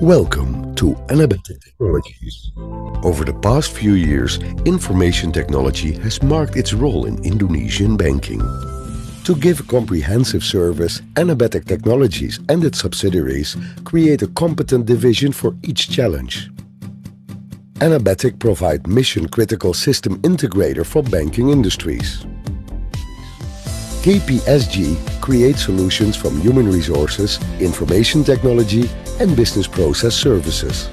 Welcome to Anabatic Technologies. Over the past few years, information technology has marked its role in Indonesian banking. To give a comprehensive service, Anabatic Technologies and its subsidiaries create a competent division for each challenge. Anabatic provide mission-critical system integrator for banking industries. KPSG creates solutions from human resources, information technology, and business process services.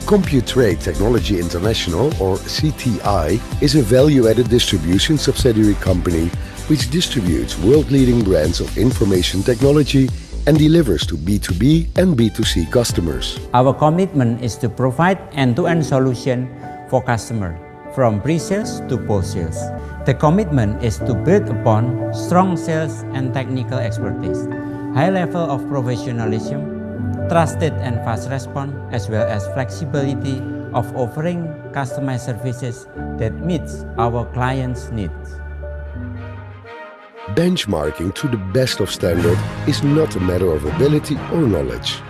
CompuTrade Technology International, or CTI, is a value-added distribution subsidiary company which distributes world-leading brands of information technology and delivers to B2B and B2C customers. Our commitment is to provide end-to-end solution for customers, from pre-sales to post-sales. The commitment is to build upon strong sales and technical expertise, high level of professionalism, trusted and fast response, as well as flexibility of offering customized services that meets our clients' needs. Benchmarking to the best of standard is not a matter of ability or knowledge.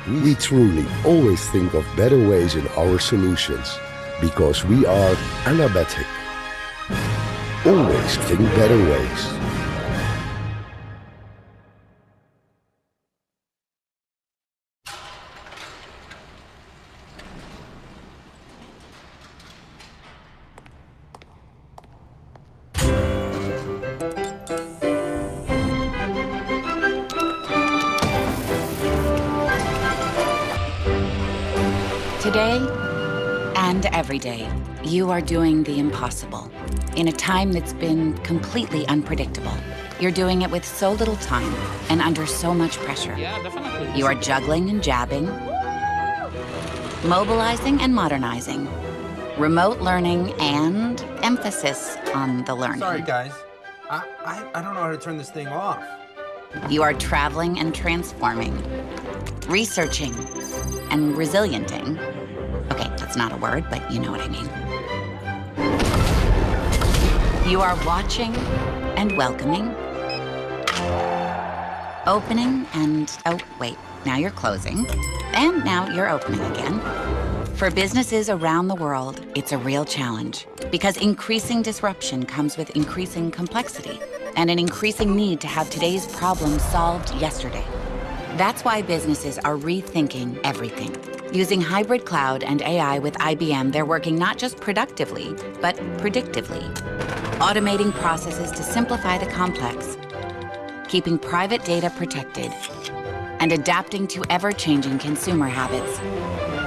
We truly always think of better ways in our solutions, because we are Anabatic. Always think better ways. Today and every day, you are doing the impossible. In a time that's been completely unpredictable. You're doing it with so little time and under so much pressure. You are juggling and jabbing, mobilizing and modernizing, remote learning and emphasis on the learning. Sorry guys, I don't know how to turn this thing off. You are traveling and transforming, researching and resilienting. Okay, that's not a word, but you know what I mean. You are watching and welcoming, opening and, oh wait, now you're closing, and now you're opening again. For businesses around the world, it's a real challenge because increasing disruption comes with increasing complexity and an increasing need to have today's problems solved yesterday. That's why businesses are rethinking everything. Using hybrid cloud and AI with IBM, they're working not just productively, but predictively. Automating processes to simplify the complex, keeping private data protected, and adapting to ever-changing consumer habits.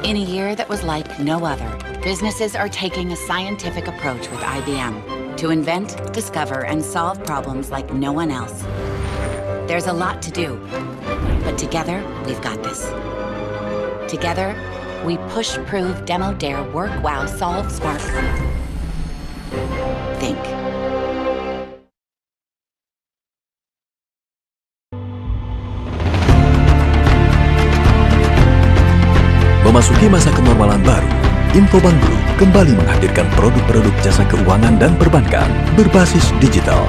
In a year that was like no other, businesses are taking a scientific approach with IBM to invent, discover, and solve problems like no one else. There's a lot to do, but together, we've got this. Together, we push, prove, demo, dare, work, wow, solve, spark, think. Memasuki masa kenormalan baru, Infobank Group kembali menghadirkan produk-produk jasa keuangan dan perbankan berbasis digital.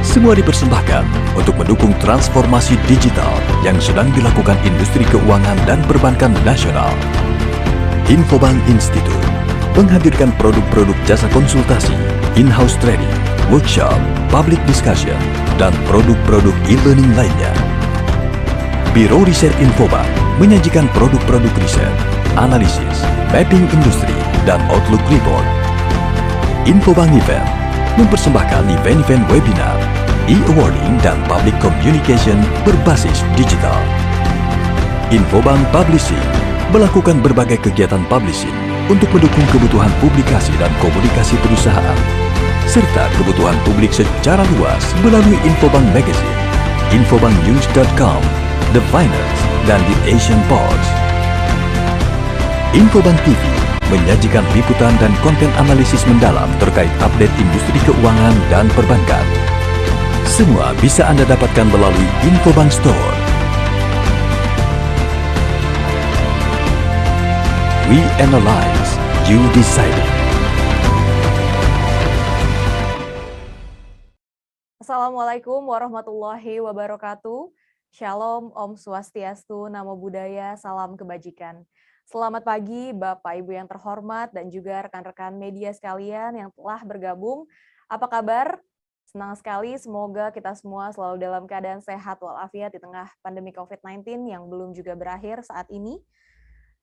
Semua dipersembahkan untuk mendukung transformasi digital yang sedang dilakukan industri keuangan dan perbankan nasional. Infobank Institute menghadirkan produk-produk jasa konsultasi, in-house training, workshop, public discussion, dan produk-produk e-learning lainnya. Biro Riset Infobank menyajikan produk-produk riset, analisis, mapping industri, dan outlook report. Infobank Event mempersembahkan event-event webinar, e-awarding, dan public communication berbasis digital. Infobank Publishing melakukan berbagai kegiatan publishing untuk mendukung kebutuhan publikasi dan komunikasi perusahaan, serta kebutuhan publik secara luas melalui Infobank Magazine, infobanknews.com, The Finance, dan The Asian Post. Infobank TV menyajikan liputan dan konten analisis mendalam terkait update industri keuangan dan perbankan. Semua bisa Anda dapatkan melalui Infobank Store. We analyze, you decide. Assalamualaikum warahmatullahi wabarakatuh. Shalom, Om Swastiastu, Namo Buddhaya, Salam Kebajikan. Selamat pagi Bapak Ibu yang terhormat dan juga rekan-rekan media sekalian yang telah bergabung. Apa kabar? Senang sekali, semoga kita semua selalu dalam keadaan sehat walafiat di tengah pandemi COVID-19 yang belum juga berakhir saat ini.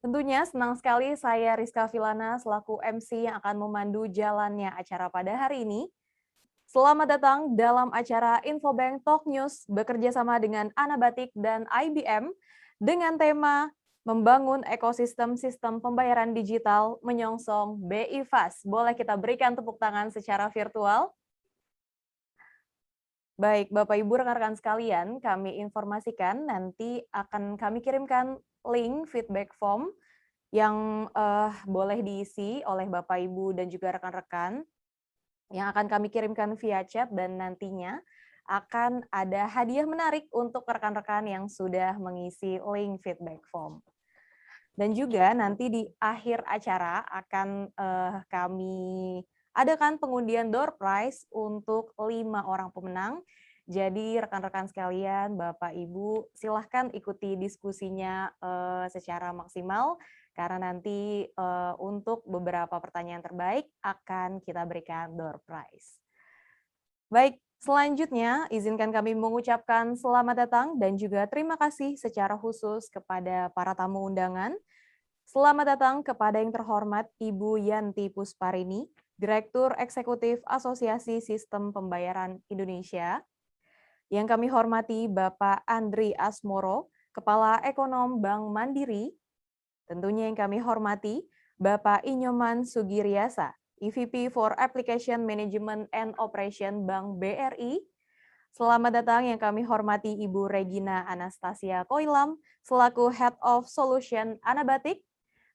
Tentunya senang sekali saya Rizka Filana selaku MC yang akan memandu jalannya acara pada hari ini. Selamat datang dalam acara Infobank Talk News bekerja sama dengan Anabatik dan IBM dengan tema Membangun Ekosistem Sistem Pembayaran Digital Menyongsong BI Fast. Boleh kita berikan tepuk tangan secara virtual? Baik, Bapak Ibu rekan-rekan sekalian, kami informasikan nanti akan kami kirimkan link feedback form yang boleh diisi oleh Bapak Ibu dan juga rekan-rekan yang akan kami kirimkan via chat dan nantinya akan ada hadiah menarik untuk rekan-rekan yang sudah mengisi link feedback form. Dan juga nanti di akhir acara akan kami adakan pengundian door prize untuk 5 orang pemenang. Jadi rekan-rekan sekalian, Bapak Ibu, silahkan ikuti diskusinya secara maksimal karena nanti untuk beberapa pertanyaan terbaik akan kita berikan door prize. Baik, selanjutnya izinkan kami mengucapkan selamat datang dan juga terima kasih secara khusus kepada para tamu undangan. Selamat datang kepada yang terhormat Ibu Yanti Pusparini, Direktur Eksekutif Asosiasi Sistem Pembayaran Indonesia. Yang kami hormati Bapak Andri Asmoro, Kepala Ekonom Bank Mandiri. Tentunya yang kami hormati Bapak Inyoman Sugiryasa, EVP for Application Management and Operation Bank BRI. Selamat datang yang kami hormati Ibu Regina Anastasia Koilam, selaku Head of Solution Anabatik.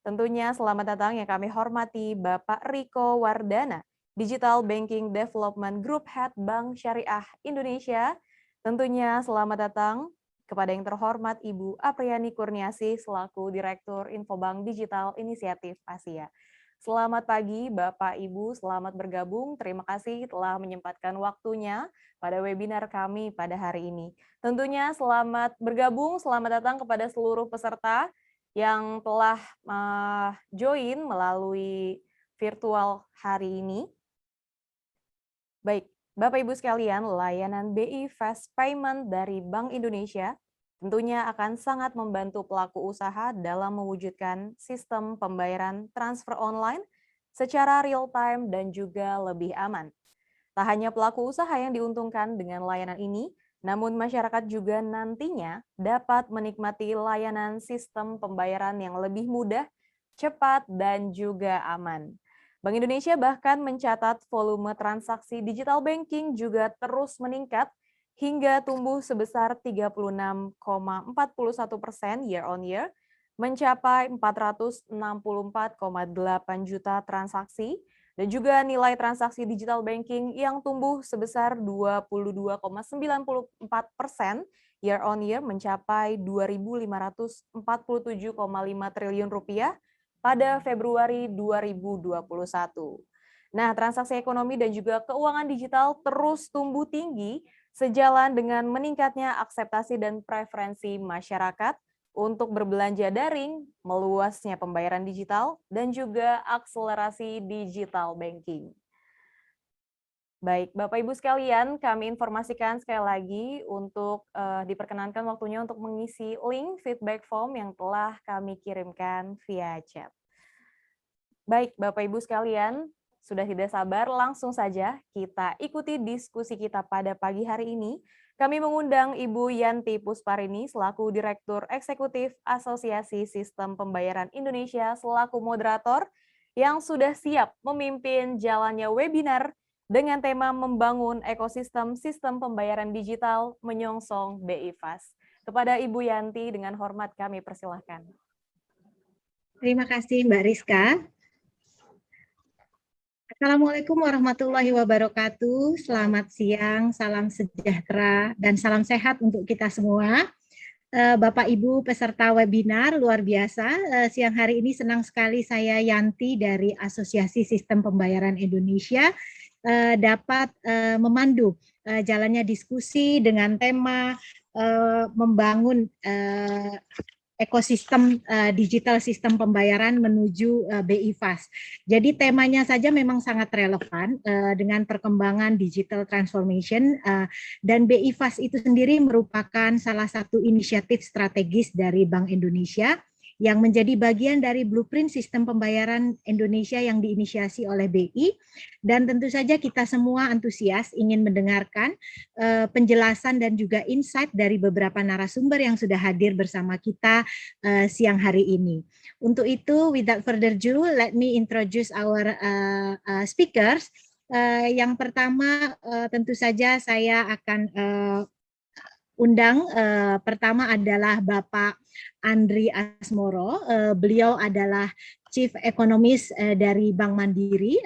Tentunya selamat datang yang kami hormati Bapak Riko Wardana, Digital Banking Development Group Head Bank Syariah Indonesia. Tentunya selamat datang kepada yang terhormat Ibu Apriani Kurniasi selaku Direktur Infobank Digital Inisiatif Asia. Selamat pagi Bapak Ibu, selamat bergabung. Terima kasih telah menyempatkan waktunya pada webinar kami pada hari ini. Tentunya selamat bergabung, selamat datang kepada seluruh peserta yang telah join melalui virtual hari ini. Baik, Bapak Ibu sekalian, layanan BI Fast Payment dari Bank Indonesia tentunya akan sangat membantu pelaku usaha dalam mewujudkan sistem pembayaran transfer online secara real-time dan juga lebih aman. Tak hanya pelaku usaha yang diuntungkan dengan layanan ini, namun masyarakat juga nantinya dapat menikmati layanan sistem pembayaran yang lebih mudah, cepat, dan juga aman. Bank Indonesia bahkan mencatat volume transaksi digital banking juga terus meningkat hingga tumbuh sebesar 36,41% year on year, mencapai 464,8 juta transaksi, dan juga nilai transaksi digital banking yang tumbuh sebesar 22,94% year on year mencapai 2.547,5 triliun rupiah pada Februari 2021. Nah, transaksi ekonomi dan juga keuangan digital terus tumbuh tinggi sejalan dengan meningkatnya akseptasi dan preferensi masyarakat untuk berbelanja daring, meluasnya pembayaran digital, dan juga akselerasi digital banking. Baik, Bapak Ibu sekalian, kami informasikan sekali lagi untuk diperkenankan waktunya untuk mengisi link feedback form yang telah kami kirimkan via chat. Baik, Bapak Ibu sekalian, sudah tidak sabar, langsung saja kita ikuti diskusi kita pada pagi hari ini. Kami mengundang Ibu Yanti Pusparini selaku Direktur Eksekutif Asosiasi Sistem Pembayaran Indonesia selaku moderator yang sudah siap memimpin jalannya webinar dengan tema Membangun Ekosistem Sistem Pembayaran Digital Menyongsong BI Fast. Kepada Ibu Yanti dengan hormat kami persilahkan. Terima kasih Mbak Rizka. Assalamualaikum warahmatullahi wabarakatuh. Selamat siang, salam sejahtera, dan salam sehat untuk kita semua. Bapak Ibu peserta webinar luar biasa. Siang hari ini senang sekali saya Yanti dari Asosiasi Sistem Pembayaran Indonesia dapat memandu jalannya diskusi dengan tema membangun ekosistem digital sistem pembayaran menuju BI Fast. Jadi temanya saja memang sangat relevan dengan perkembangan digital transformation, dan BI Fast itu sendiri merupakan salah satu inisiatif strategis dari Bank Indonesia yang menjadi bagian dari blueprint sistem pembayaran Indonesia yang diinisiasi oleh BI, dan tentu saja kita semua antusias ingin mendengarkan penjelasan dan juga insight dari beberapa narasumber yang sudah hadir bersama kita siang hari ini. Untuk itu, without further ado, let me introduce our speakers. Yang pertama, tentu saja saya akan undang pertama adalah Bapak Andri Asmoro. Beliau adalah Chief Economist dari Bank Mandiri.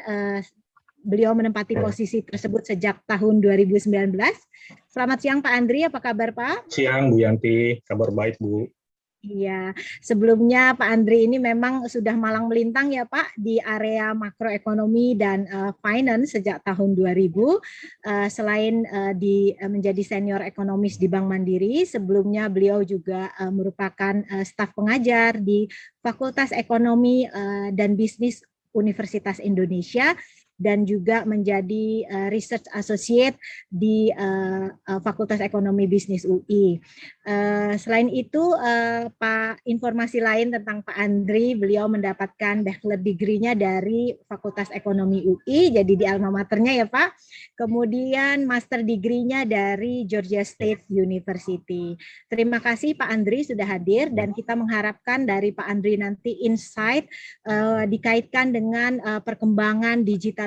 Beliau menempati posisi tersebut sejak tahun 2019. Selamat siang Pak Andri, apa kabar Pak? Siang Bu Yanti, kabar baik Bu. Iya, sebelumnya Pak Andri ini memang sudah malang melintang ya Pak di area makroekonomi dan finance sejak tahun 2000. Selain menjadi senior ekonomis di Bank Mandiri, sebelumnya beliau juga merupakan staf pengajar di Fakultas Ekonomi dan Bisnis Universitas Indonesia, dan juga menjadi research associate di Fakultas Ekonomi Bisnis UI. Selain itu, Pak, informasi lain tentang Pak Andri, beliau mendapatkan bachelor degree-nya dari Fakultas Ekonomi UI, jadi di alma maternya ya Pak. Kemudian master degree-nya dari Georgia State University. Terima kasih Pak Andri sudah hadir, dan kita mengharapkan dari Pak Andri nanti insight dikaitkan dengan perkembangan digitalisasi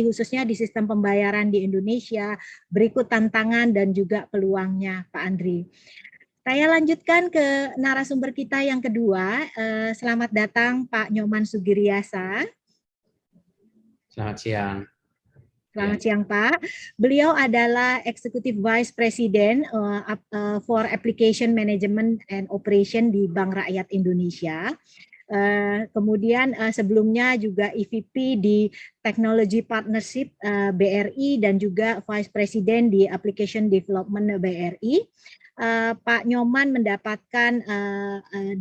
khususnya di sistem pembayaran di Indonesia, berikut tantangan dan juga peluangnya Pak Andri. Saya lanjutkan ke narasumber kita yang kedua. Selamat datang Pak Nyoman Sugiriasa. Selamat siang. Selamat siang Pak. Beliau adalah Executive Vice President for Application Management and Operation di Bank Rakyat Indonesia. Kemudian sebelumnya juga EVP di Technology Partnership BRI dan juga Vice President di Application Development BRI. Pak Nyoman mendapatkan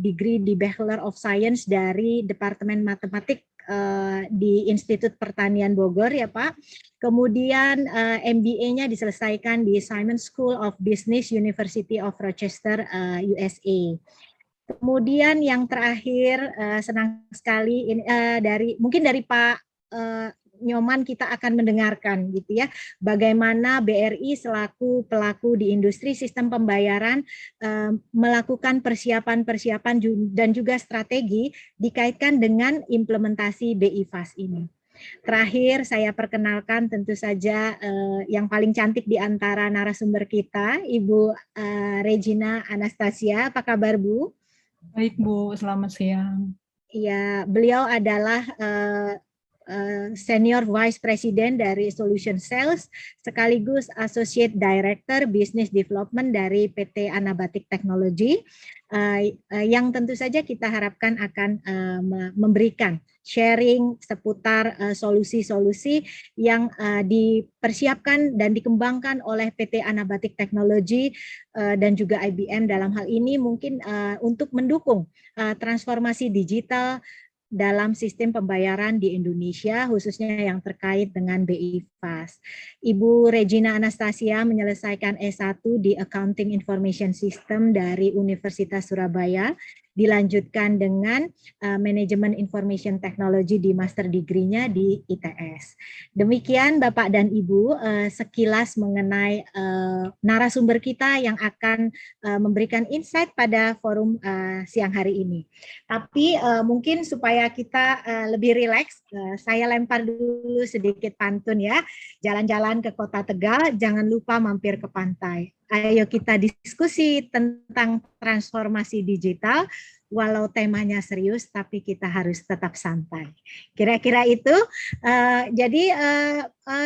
degree di Bachelor of Science dari Departemen Matematik di Institut Pertanian Bogor ya Pak. Kemudian MBA-nya diselesaikan di Simon School of Business University of Rochester, USA. Kemudian yang terakhir, senang sekali mungkin dari Pak Nyoman kita akan mendengarkan gitu ya, bagaimana BRI selaku pelaku di industri sistem pembayaran melakukan persiapan-persiapan dan juga strategi dikaitkan dengan implementasi BI Fast ini. Terakhir saya perkenalkan tentu saja yang paling cantik di antara narasumber kita, Ibu Regina Anastasia. Apa kabar Bu? Baik Bu, selamat siang. Iya, beliau adalah Senior Vice President dari Solution Sales sekaligus Associate Director Business Development dari PT Anabatic Technology, yang tentu saja kita harapkan akan memberikan sharing seputar solusi-solusi yang dipersiapkan dan dikembangkan oleh PT Anabatic Technology dan juga IBM dalam hal ini mungkin untuk mendukung transformasi digital dalam sistem pembayaran di Indonesia, khususnya yang terkait dengan BI Fast. Ibu Regina Anastasia menyelesaikan S1 di Accounting Information System dari Universitas Surabaya, dilanjutkan dengan Manajemen Information Technology di Master Degree-nya di ITS. Demikian Bapak dan Ibu sekilas mengenai narasumber kita yang akan memberikan insight pada forum siang hari ini. Tapi mungkin supaya kita lebih rileks, saya lempar dulu sedikit pantun ya. Jalan-jalan ke Kota Tegal, jangan lupa mampir ke pantai. Ayo kita diskusi tentang transformasi digital, walau temanya serius, tapi kita harus tetap santai. Kira-kira itu. Jadi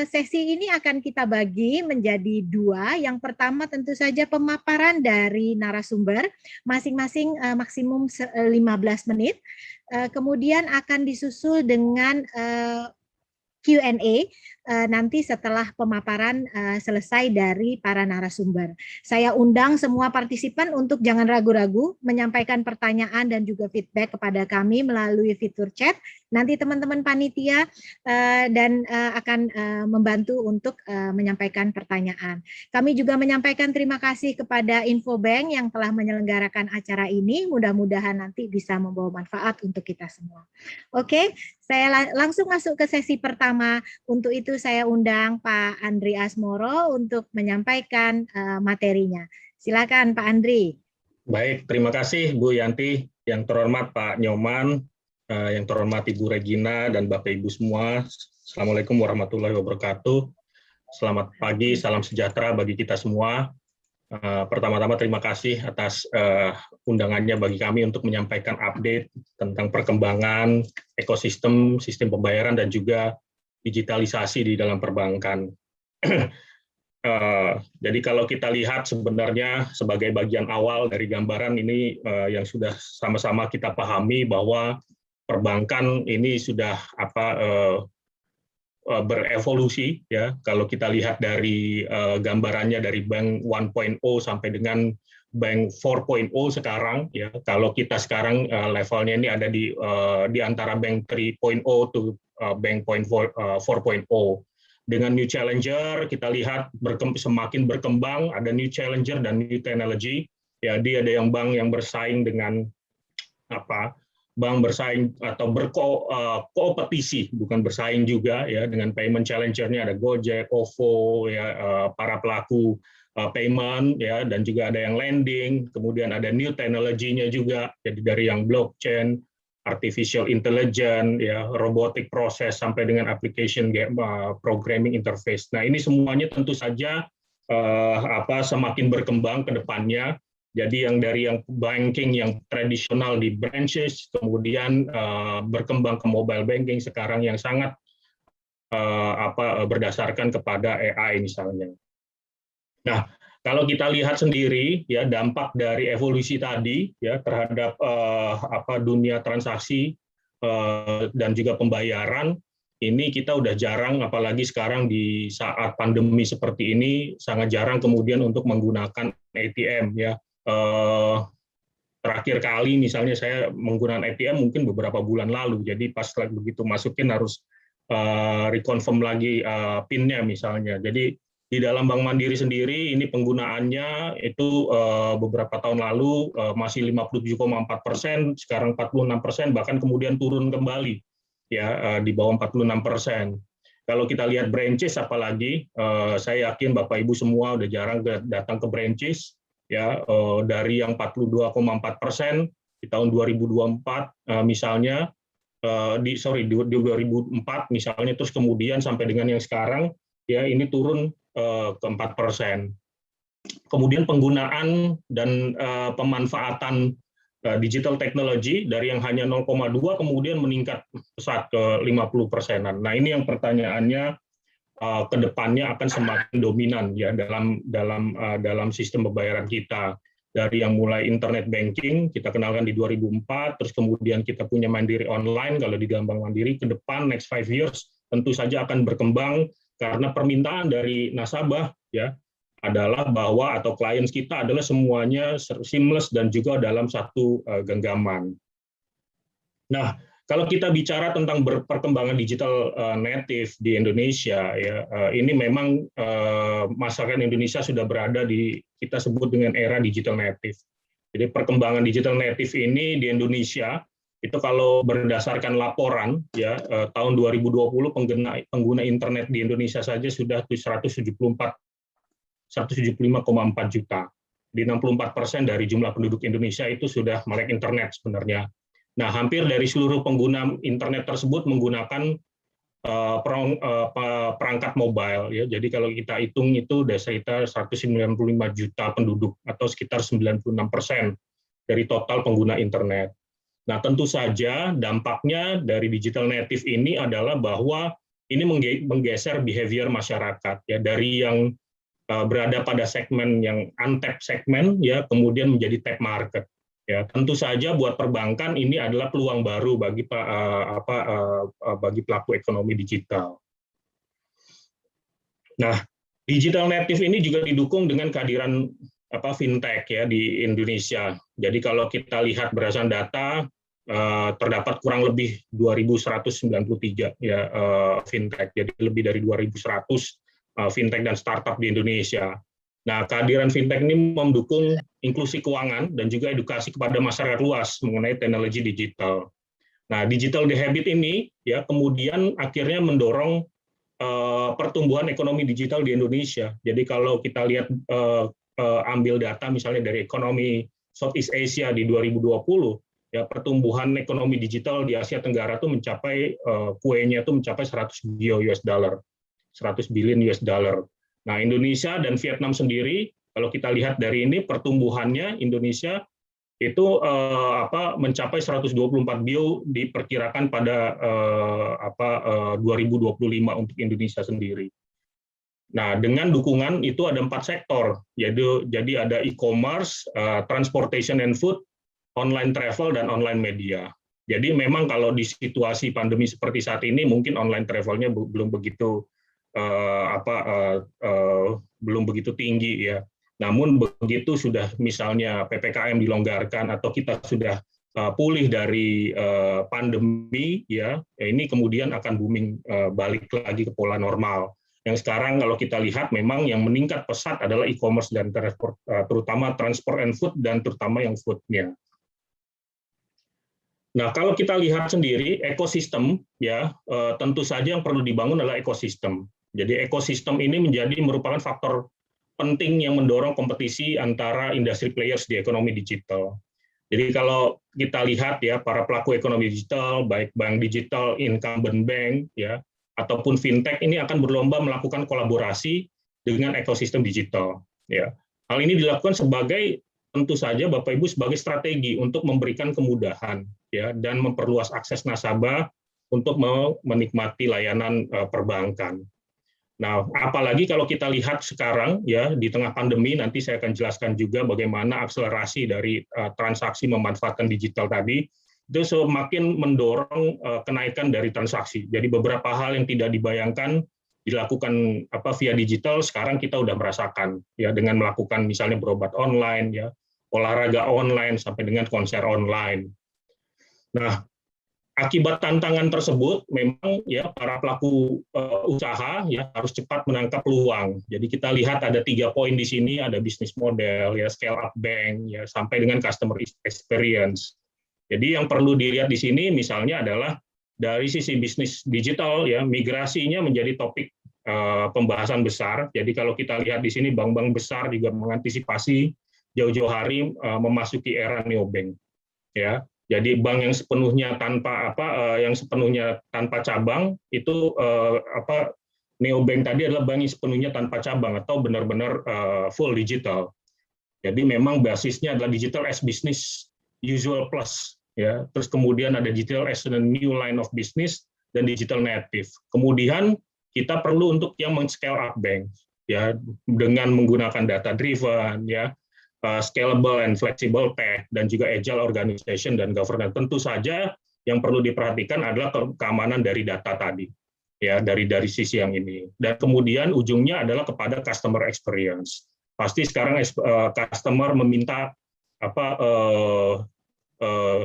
sesi ini akan kita bagi menjadi dua. Yang pertama tentu saja pemaparan dari narasumber, masing-masing maksimum 15 menit. Kemudian akan disusul dengan Q&A nanti setelah pemaparan selesai dari para narasumber. Saya undang semua partisipan untuk jangan ragu-ragu menyampaikan pertanyaan dan juga feedback kepada kami melalui fitur chat. Nanti teman-teman panitia dan akan membantu untuk menyampaikan pertanyaan. Kami juga menyampaikan terima kasih kepada Infobank yang telah menyelenggarakan acara ini. Mudah-mudahan nanti bisa membawa manfaat untuk kita semua. Oke, saya langsung masuk ke sesi pertama. Untuk itu saya undang Pak Andri Asmoro untuk menyampaikan materinya. Silakan Pak Andri. Baik, terima kasih Bu Yanti, yang terhormat Pak Nyoman, yang terhormat Ibu Regina dan Bapak Ibu semua. Assalamualaikum warahmatullahi wabarakatuh. Selamat pagi, salam sejahtera bagi kita semua. Pertama-tama terima kasih atas undangannya bagi kami untuk menyampaikan update tentang perkembangan ekosistem, sistem pembayaran dan juga digitalisasi di dalam perbankan. Jadi kalau kita lihat sebenarnya sebagai bagian awal dari gambaran ini yang sudah sama-sama kita pahami bahwa perbankan ini sudah berevolusi ya. Kalau kita lihat dari gambarannya dari Bank 1.0 sampai dengan Bank 4.0 sekarang ya. Kalau kita sekarang levelnya ini ada di antara Bank 3.0 to Bank 4.0. Dengan new challenger kita lihat semakin berkembang, ada new challenger dan new technology. Ya, dia ada yang bank yang bersaing dengan bank bersaing atau berkompetisi, bukan bersaing juga ya, dengan payment challenger-nya ada Gojek, OVO ya, para pelaku payment ya, dan juga ada yang lending, kemudian ada new technology-nya juga, jadi dari yang blockchain, artificial intelligence ya, robotic process sampai dengan application programming interface. Nah, ini semuanya tentu saja semakin berkembang ke depannya. Jadi yang dari yang banking yang tradisional di branches, kemudian berkembang ke mobile banking sekarang yang sangat berdasarkan kepada AI misalnya. Nah, kalau kita lihat sendiri ya dampak dari evolusi tadi ya terhadap dunia transaksi dan juga pembayaran, ini kita udah jarang, apalagi sekarang di saat pandemi seperti ini sangat jarang kemudian untuk menggunakan ATM ya. Terakhir kali misalnya saya menggunakan ATM mungkin beberapa bulan lalu, jadi pas begitu masukin harus reconfirm lagi PIN-nya misalnya. Jadi di dalam Bank Mandiri sendiri ini penggunaannya itu beberapa tahun lalu masih 57,4%, sekarang 46%, bahkan kemudian turun kembali ya di bawah 46%. Kalau kita lihat branches apalagi, saya yakin Bapak Ibu semua udah jarang datang ke branches ya, dari yang 42,4% di tahun 2024 misalnya, di 2004 misalnya, terus kemudian sampai dengan yang sekarang ya ini turun ke 4%. Kemudian penggunaan dan pemanfaatan digital technology dari yang hanya 0,2 kemudian meningkat pesat ke 50%-an. Nah, ini yang pertanyaannya ke depannya akan semakin dominan ya dalam sistem pembayaran kita. Dari yang mulai internet banking kita kenalkan di 2004, terus kemudian kita punya Mandiri Online kalau di dalam Bank Mandiri, ke depan next 5 years tentu saja akan berkembang karena permintaan dari nasabah ya adalah bahwa atau clients kita adalah semuanya seamless dan juga dalam satu genggaman. Nah, kalau kita bicara tentang perkembangan digital native di Indonesia ya, ini memang masyarakat Indonesia sudah berada di kita sebut dengan era digital native. Jadi perkembangan digital native ini di Indonesia itu kalau berdasarkan laporan ya tahun 2020 pengguna internet di Indonesia saja sudah 175,4 juta. Di 64% dari jumlah penduduk Indonesia itu sudah melek internet sebenarnya. Nah, hampir dari seluruh pengguna internet tersebut menggunakan perangkat mobile ya. Jadi kalau kita hitung itu sudah sekitar 195 juta penduduk atau sekitar 96% dari total pengguna internet. Nah, tentu saja dampaknya dari digital native ini adalah bahwa ini menggeser behavior masyarakat ya, dari yang berada pada segmen yang untapped segmen ya kemudian menjadi tap market. Ya, tentu saja buat perbankan ini adalah peluang baru bagi pelaku ekonomi digital. Nah, digital native ini juga didukung dengan kehadiran fintech ya di Indonesia. Jadi kalau kita lihat berdasarkan data terdapat kurang lebih 2.193 ya fintech. Jadi lebih dari 2.100 fintech dan startup di Indonesia. Nah, kehadiran fintech ini mendukung inklusi keuangan dan juga edukasi kepada masyarakat luas mengenai teknologi digital. Nah, digital habit ini ya kemudian akhirnya mendorong pertumbuhan ekonomi digital di Indonesia. Jadi kalau kita lihat ambil data misalnya dari ekonomi Southeast Asia di 2020, ya pertumbuhan ekonomi digital di Asia Tenggara itu mencapai kuenya itu mencapai 100 billion US dollar. Nah, Indonesia dan Vietnam sendiri kalau kita lihat dari ini pertumbuhannya Indonesia itu mencapai 124 bio diperkirakan pada 2025 untuk Indonesia sendiri. Nah, dengan dukungan itu ada 4 sektor, jadi ada e-commerce, transportation and food, online travel, dan online media. Jadi memang kalau di situasi pandemi seperti saat ini mungkin online travelnya belum begitu belum begitu tinggi ya. Namun begitu sudah misalnya PPKM dilonggarkan atau kita sudah pulih dari pandemi ya, ini kemudian akan booming balik lagi ke pola normal. Yang sekarang kalau kita lihat memang yang meningkat pesat adalah e-commerce dan transport, terutama transport and food dan terutama yang food-nya. Nah, kalau kita lihat sendiri ekosistem ya tentu saja yang perlu dibangun adalah ekosistem. Jadi ekosistem ini merupakan faktor penting yang mendorong kompetisi antara industri players di ekonomi digital. Jadi kalau kita lihat ya para pelaku ekonomi digital, baik bank digital, incumbent bank ya ataupun fintech ini akan berlomba melakukan kolaborasi dengan ekosistem digital ya. Hal ini dilakukan sebagai tentu saja Bapak Ibu sebagai strategi untuk memberikan kemudahan ya dan memperluas akses nasabah untuk menikmati layanan perbankan. Nah, apalagi kalau kita lihat sekarang ya di tengah pandemi, nanti saya akan jelaskan juga bagaimana akselerasi dari transaksi memanfaatkan digital tadi itu semakin mendorong kenaikan dari transaksi. Jadi beberapa hal yang tidak dibayangkan dilakukan via digital sekarang kita udah merasakan ya dengan melakukan misalnya berobat online ya, olahraga online sampai dengan konser online. Nah, akibat tantangan tersebut, memang ya para pelaku usaha ya harus cepat menangkap peluang. Jadi kita lihat ada 3 poin di sini, ada bisnis model, ya scale up bank, ya sampai dengan customer experience. Jadi yang perlu dilihat di sini misalnya adalah dari sisi bisnis digital ya migrasinya menjadi topik pembahasan besar. Jadi kalau kita lihat di sini bank-bank besar juga mengantisipasi jauh-jauh hari memasuki era neobank. Ya. Jadi bank yang sepenuhnya tanpa cabang itu neobank tadi adalah bank yang sepenuhnya tanpa cabang atau benar-benar full digital. Jadi memang basisnya adalah digital as business usual plus ya. Terus kemudian ada digital as a new line of business dan digital native. Kemudian kita perlu untuk yang men-scale up bank ya dengan menggunakan data driven ya. Scalable and flexible tech dan juga agile organization dan governance. Tentu saja yang perlu diperhatikan adalah keamanan dari data tadi ya dari sisi yang ini. Dan kemudian ujungnya adalah kepada customer experience. Pasti sekarang customer meminta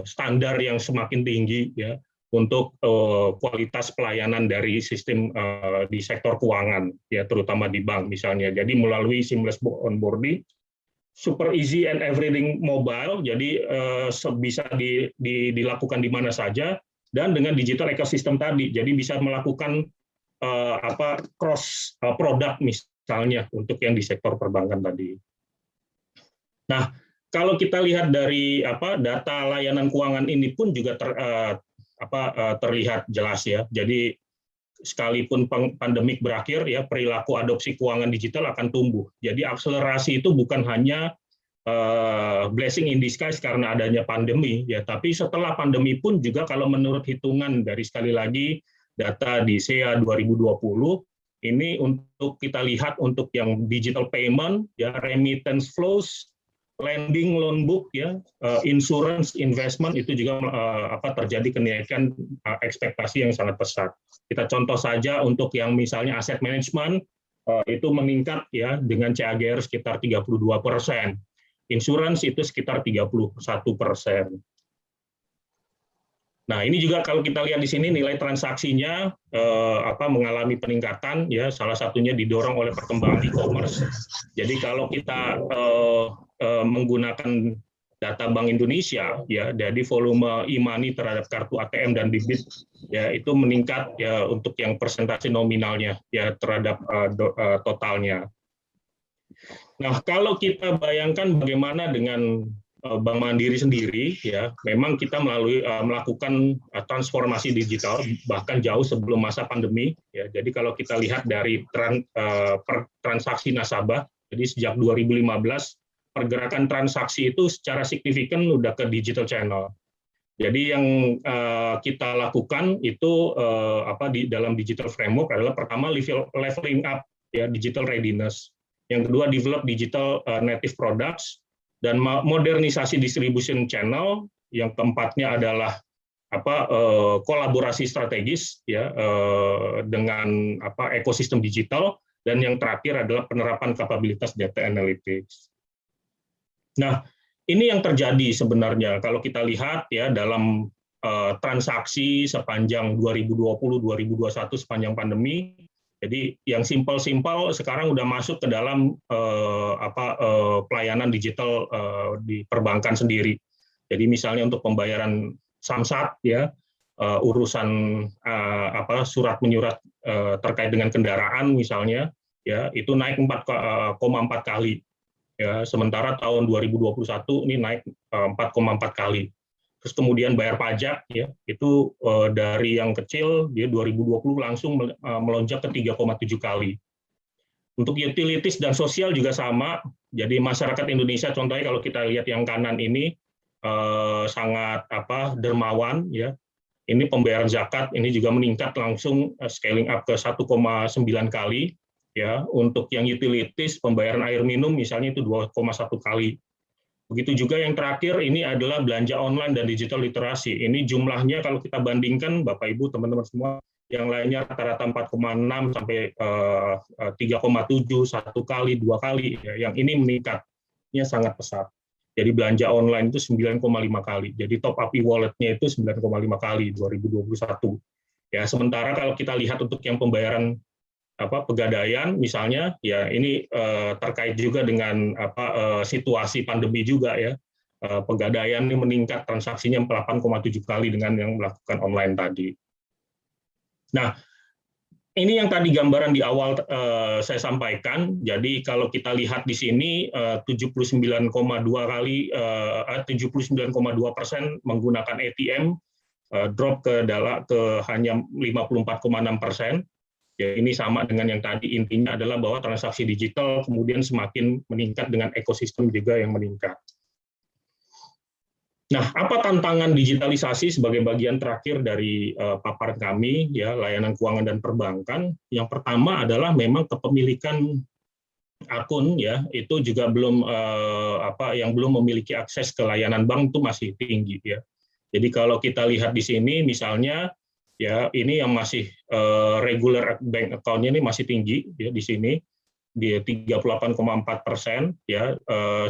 standar yang semakin tinggi ya untuk kualitas pelayanan dari sistem di sektor keuangan ya terutama di bank misalnya. Jadi melalui seamless onboarding, super easy and everything mobile, jadi bisa dilakukan di mana saja, dan dengan digital ecosystem tadi, jadi bisa melakukan cross product misalnya untuk yang di sektor perbankan tadi. Nah, kalau kita lihat dari data layanan keuangan ini pun juga terlihat jelas ya. Jadi sekalipun pandemik berakhir ya perilaku adopsi keuangan digital akan tumbuh. Jadi akselerasi itu bukan hanya blessing in disguise karena adanya pandemi ya, tapi setelah pandemi pun juga kalau menurut hitungan dari sekali lagi data di SEA 2020 ini untuk kita lihat untuk yang digital payment ya remittance flows, lending loan book ya, insurance investment itu juga terjadi kenaikan ekspektasi yang sangat pesat. Kita contoh saja untuk yang misalnya aset management itu meningkat ya dengan CAGR sekitar 32%. Insurance itu sekitar 31%. Nah, ini juga kalau kita lihat di sini nilai transaksinya mengalami peningkatan ya, salah satunya didorong oleh perkembangan e-commerce. Jadi kalau kita menggunakan data Bank Indonesia ya, jadi volume e-money terhadap kartu ATM dan debit ya itu meningkat ya untuk yang persentase nominalnya ya terhadap totalnya. Nah, kalau kita bayangkan bagaimana dengan Bank Mandiri sendiri, ya, memang kita melakukan transformasi digital bahkan jauh sebelum masa pandemi. Ya, jadi kalau kita lihat dari transaksi nasabah, jadi sejak 2015 pergerakan transaksi itu secara signifikan udah ke digital channel. Jadi yang kita lakukan itu di dalam digital framework adalah pertama leveling up ya digital readiness. Yang kedua develop digital native products. Dan modernisasi distribution channel, yang keempatnya adalah kolaborasi strategis ya dengan ekosistem digital, dan yang terakhir adalah penerapan kapabilitas data analytics. Nah, ini yang terjadi sebenarnya kalau kita lihat ya dalam transaksi sepanjang 2020-2021 sepanjang pandemi. Jadi yang simpel-simpel sekarang udah masuk ke dalam pelayanan digital di perbankan sendiri. Jadi misalnya untuk pembayaran samsat ya, urusan surat menyurat terkait dengan kendaraan misalnya ya itu naik 4,4 kali. Ya, sementara tahun 2021 ini naik 4,4 kali. Terus kemudian bayar pajak ya itu dari yang kecil dia 2020 langsung melonjak ke 3,7 kali. Untuk utilities dan sosial juga sama. Jadi masyarakat Indonesia contohnya kalau kita lihat yang kanan ini sangat dermawan ya. Ini pembayaran zakat ini juga meningkat langsung scaling up ke 1,9 kali ya. Untuk yang utilities pembayaran air minum misalnya itu 2,1 kali. Begitu juga yang terakhir ini adalah belanja online dan digital literasi. Ini jumlahnya kalau kita bandingkan Bapak Ibu teman-teman semua, yang lainnya rata-rata 4,6 sampai 3,7 1 kali 2 kali ya. Yang ini meningkatnya sangat pesat. Jadi belanja online itu 9,5 kali. Jadi top up e-walletnya itu 9,5 kali 2021. Ya, sementara kalau kita lihat untuk yang pembayaran pegadaian misalnya ya ini terkait juga dengan situasi pandemi juga ya, pegadaian ini meningkat transaksinya 8,7 kali dengan yang melakukan online tadi. Nah, ini yang tadi gambaran di awal saya sampaikan. Jadi kalau kita lihat di sini 79,2% menggunakan ATM, drop ke hanya 54,6%. Ya, ini sama dengan yang tadi, intinya adalah bahwa transaksi digital kemudian semakin meningkat dengan ekosistem juga yang meningkat. Nah, apa tantangan digitalisasi sebagai bagian terakhir dari paparan kami, ya layanan keuangan dan perbankan? Yang pertama adalah memang kepemilikan akun, ya itu juga belum yang belum memiliki akses ke layanan bank itu masih tinggi, ya. Jadi kalau kita lihat di sini, misalnya ya ini yang masih regular bank account-nya ini masih tinggi ya di sini di 38,4%, ya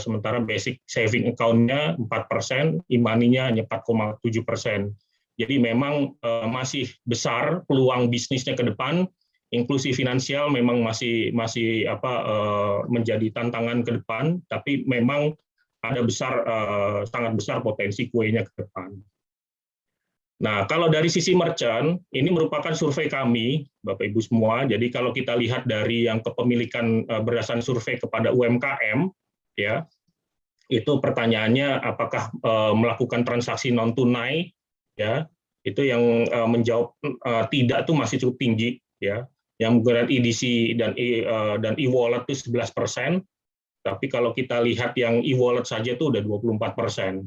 sementara basic saving account-nya 4%, e-money-nya hanya 4,7%. Jadi memang masih besar peluang bisnisnya ke depan. Inklusi finansial memang masih menjadi tantangan ke depan, tapi memang ada sangat besar potensi kuenya ke depan. Nah, kalau dari sisi merchant, ini merupakan survei kami, Bapak Ibu semua. Jadi kalau kita lihat dari yang kepemilikan berdasarkan survei kepada UMKM, ya, itu pertanyaannya apakah melakukan transaksi non tunai, ya, itu yang menjawab tidak tuh masih cukup tinggi, ya. Yang menggunakan EDC dan e-wallet itu 11%, tapi kalau kita lihat yang e-wallet saja itu udah 24%.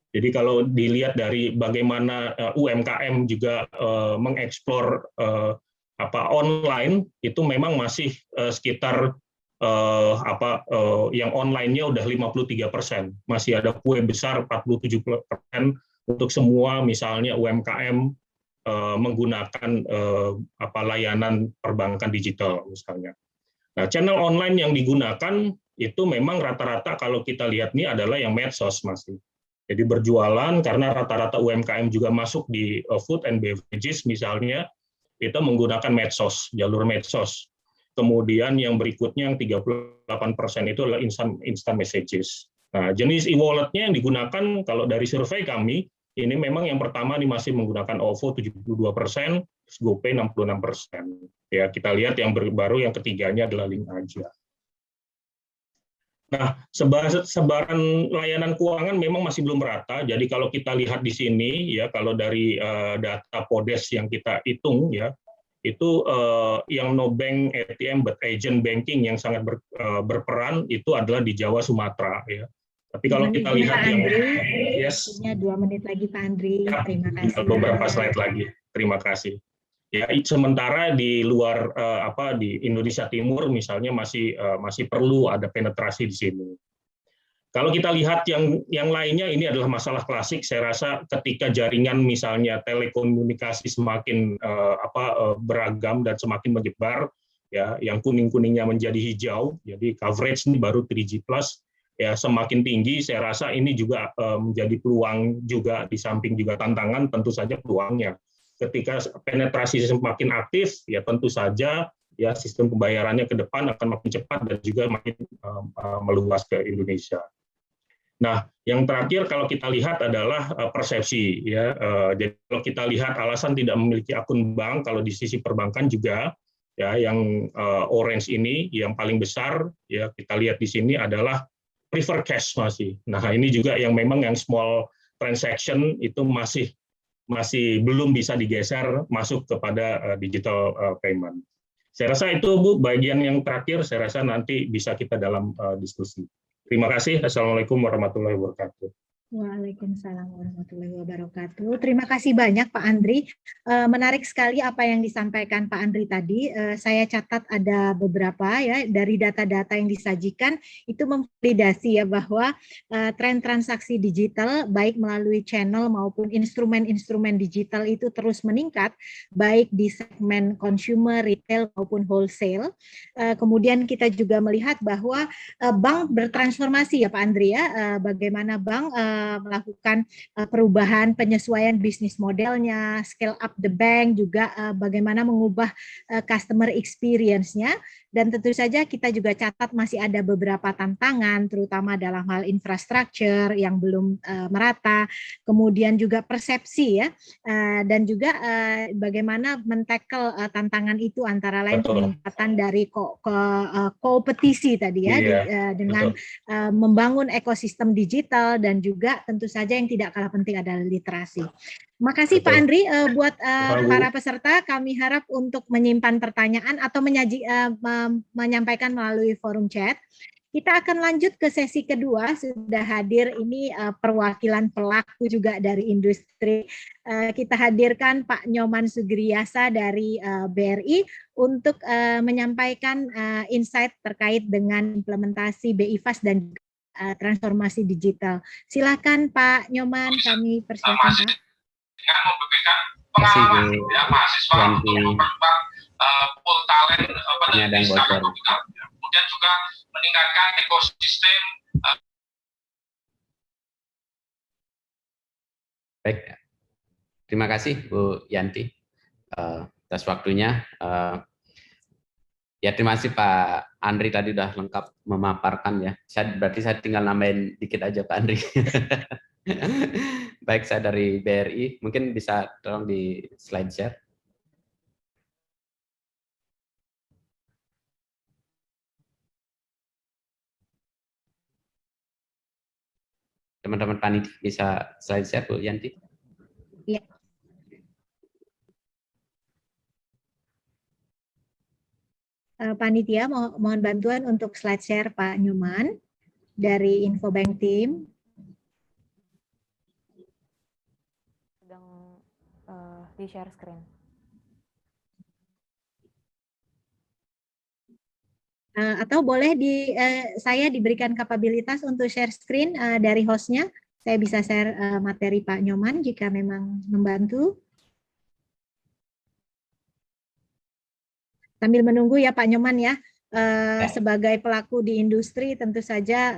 Jadi kalau dilihat dari bagaimana UMKM juga mengeksplor online, itu memang masih sekitar yang online-nya udah 53%. Masih ada kue besar 47% untuk semua misalnya UMKM menggunakan layanan perbankan digital misalnya. Nah, channel online yang digunakan itu memang rata-rata kalau kita lihat nih adalah yang medsos masih. Jadi berjualan karena rata-rata UMKM juga masuk di food and beverages misalnya, itu menggunakan medsos, jalur medsos. Kemudian yang berikutnya yang 38% itu adalah instant messages. Nah, jenis e-walletnya yang digunakan kalau dari survei kami, ini memang yang pertama ini masih menggunakan OVO 72%, GoPay 66%. Ya, kita lihat yang baru yang ketiganya adalah Link Aja. Nah, sebaran layanan keuangan memang masih belum merata. Jadi kalau kita lihat di sini, ya kalau dari data Podes yang kita hitung, ya itu yang no bank ATM but agent banking yang sangat berperan itu adalah di Jawa Sumatera, ya. Tapi kalau kita lihat yang yes, 2 menit lagi Pak Andri. Ya, Terima kasih. beberapa slide lagi. Terima kasih. Ya, sementara di luar di Indonesia Timur misalnya masih perlu ada penetrasi di sini. Kalau kita lihat yang lainnya ini adalah masalah klasik. Saya rasa ketika jaringan misalnya telekomunikasi semakin beragam dan semakin menyebar, ya, yang kuning-kuningnya menjadi hijau, jadi coverage ini baru 3G+, ya semakin tinggi. Saya rasa ini juga menjadi peluang juga di samping juga tantangan, tentu saja peluangnya. Ketika penetrasi semakin aktif, ya tentu saja ya sistem pembayarannya ke depan akan makin cepat dan juga makin meluas ke Indonesia. Nah, yang terakhir kalau kita lihat adalah persepsi, ya. Jadi kalau kita lihat alasan tidak memiliki akun bank, kalau di sisi perbankan juga, ya yang orange ini yang paling besar, ya kita lihat di sini adalah prefer cash masih. Nah, ini juga yang memang yang small transaction itu masih belum bisa digeser masuk kepada digital payment. Saya rasa itu Bu, bagian yang terakhir saya rasa nanti bisa kita dalam diskusi. Terima kasih. Assalamualaikum warahmatullahi wabarakatuh. Waalaikumsalam warahmatullahi wabarakatuh. Terima kasih banyak Pak Andri. Menarik sekali apa yang disampaikan Pak Andri tadi. Saya catat ada beberapa ya dari data-data yang disajikan itu memvalidasi ya bahwa tren transaksi digital baik melalui channel maupun instrumen-instrumen digital itu terus meningkat baik di segmen consumer, retail maupun wholesale. Kemudian kita juga melihat bahwa bank bertransformasi ya Pak Andri ya. Bagaimana bank melakukan perubahan penyesuaian bisnis modelnya, scale up the bank, juga bagaimana mengubah customer experience-nya. Dan tentu saja kita juga catat masih ada beberapa tantangan, terutama dalam hal infrastruktur yang belum merata, kemudian juga persepsi ya, dan juga bagaimana men-tackle tantangan itu antara lain peningkatan dari kompetisi tadi ya, dengan membangun ekosistem digital dan juga tentu saja yang tidak kalah penting adalah literasi. Makasih Pak Andri. Buat para peserta kami harap untuk menyimpan pertanyaan atau menyampaikan melalui forum chat. Kita akan lanjut ke sesi kedua. Sudah hadir ini perwakilan pelaku juga dari industri. Kita hadirkan Pak Nyoman Sugriasa dari BRI untuk menyampaikan insight terkait dengan implementasi BI-FAST dan transformasi digital. Silakan Pak Nyoman, kami persilakan Pak. Dengan memberikan pengalaman ya mahasiswa untuk memperluas pool talent peneliti secara digital, kemudian juga meningkatkan ekosistem. Baik, terima kasih Bu Yanti atas waktunya. Ya terima kasih Pak Andri tadi udah lengkap memaparkan ya. Berarti saya tinggal nambahin dikit aja Pak Andri. Baik, saya dari BRI, mungkin bisa tolong di slide share. Teman-teman panitia bisa slide share Bu Yanti? Iya. Panitia mohon bantuan untuk slide share Pak Nyoman dari Infobank Team. Di share screen. Atau boleh saya diberikan kapabilitas untuk share screen dari hostnya. Saya bisa share materi Pak Nyoman jika memang membantu. Sambil menunggu ya Pak Nyoman ya. sebagai pelaku di industri tentu saja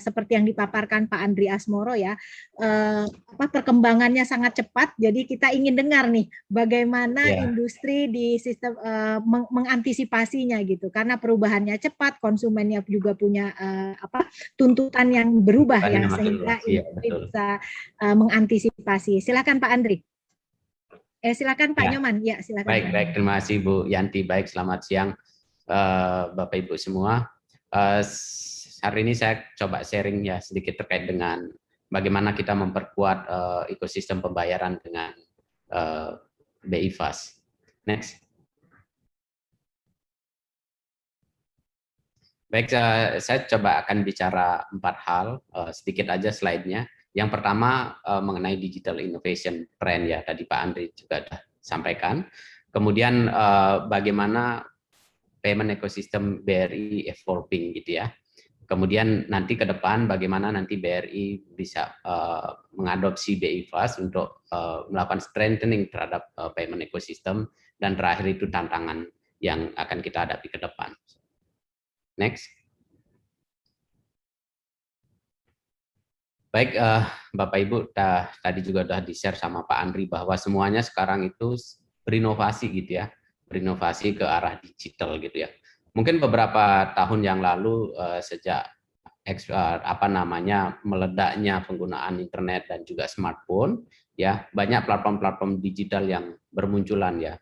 seperti yang dipaparkan Pak Andri Asmoro ya, perkembangannya sangat cepat. Jadi kita ingin dengar nih bagaimana industri di sistem mengantisipasinya gitu, karena perubahannya cepat, konsumennya juga punya tuntutan yang berubah ya, sehingga industri bisa mengantisipasi. Silakan Pak Andri. Silakan Pak Nyoman. Ya, silakan. Baik, terima kasih Bu Yanti. Baik, selamat siang Bapak Ibu semua. Hari ini saya coba sharing ya sedikit terkait dengan bagaimana kita memperkuat ekosistem pembayaran dengan BI Fast. Next. Baik, saya coba akan bicara 4 hal, sedikit aja slide-nya. Yang pertama mengenai digital innovation trend ya, tadi Pak Andri juga sudah sampaikan. Kemudian bagaimana payment ecosystem BRI evolving gitu ya. Kemudian nanti ke depan bagaimana nanti BRI bisa mengadopsi BI Fast untuk melakukan strengthening terhadap payment ecosystem, dan terakhir itu tantangan yang akan kita hadapi ke depan. Next. Baik, Bapak Ibu tadi juga sudah di-share sama Pak Andri bahwa semuanya sekarang itu berinovasi gitu ya. Berinovasi ke arah digital gitu ya. Mungkin beberapa tahun yang lalu sejak meledaknya penggunaan internet dan juga smartphone ya, banyak platform-platform digital yang bermunculan ya.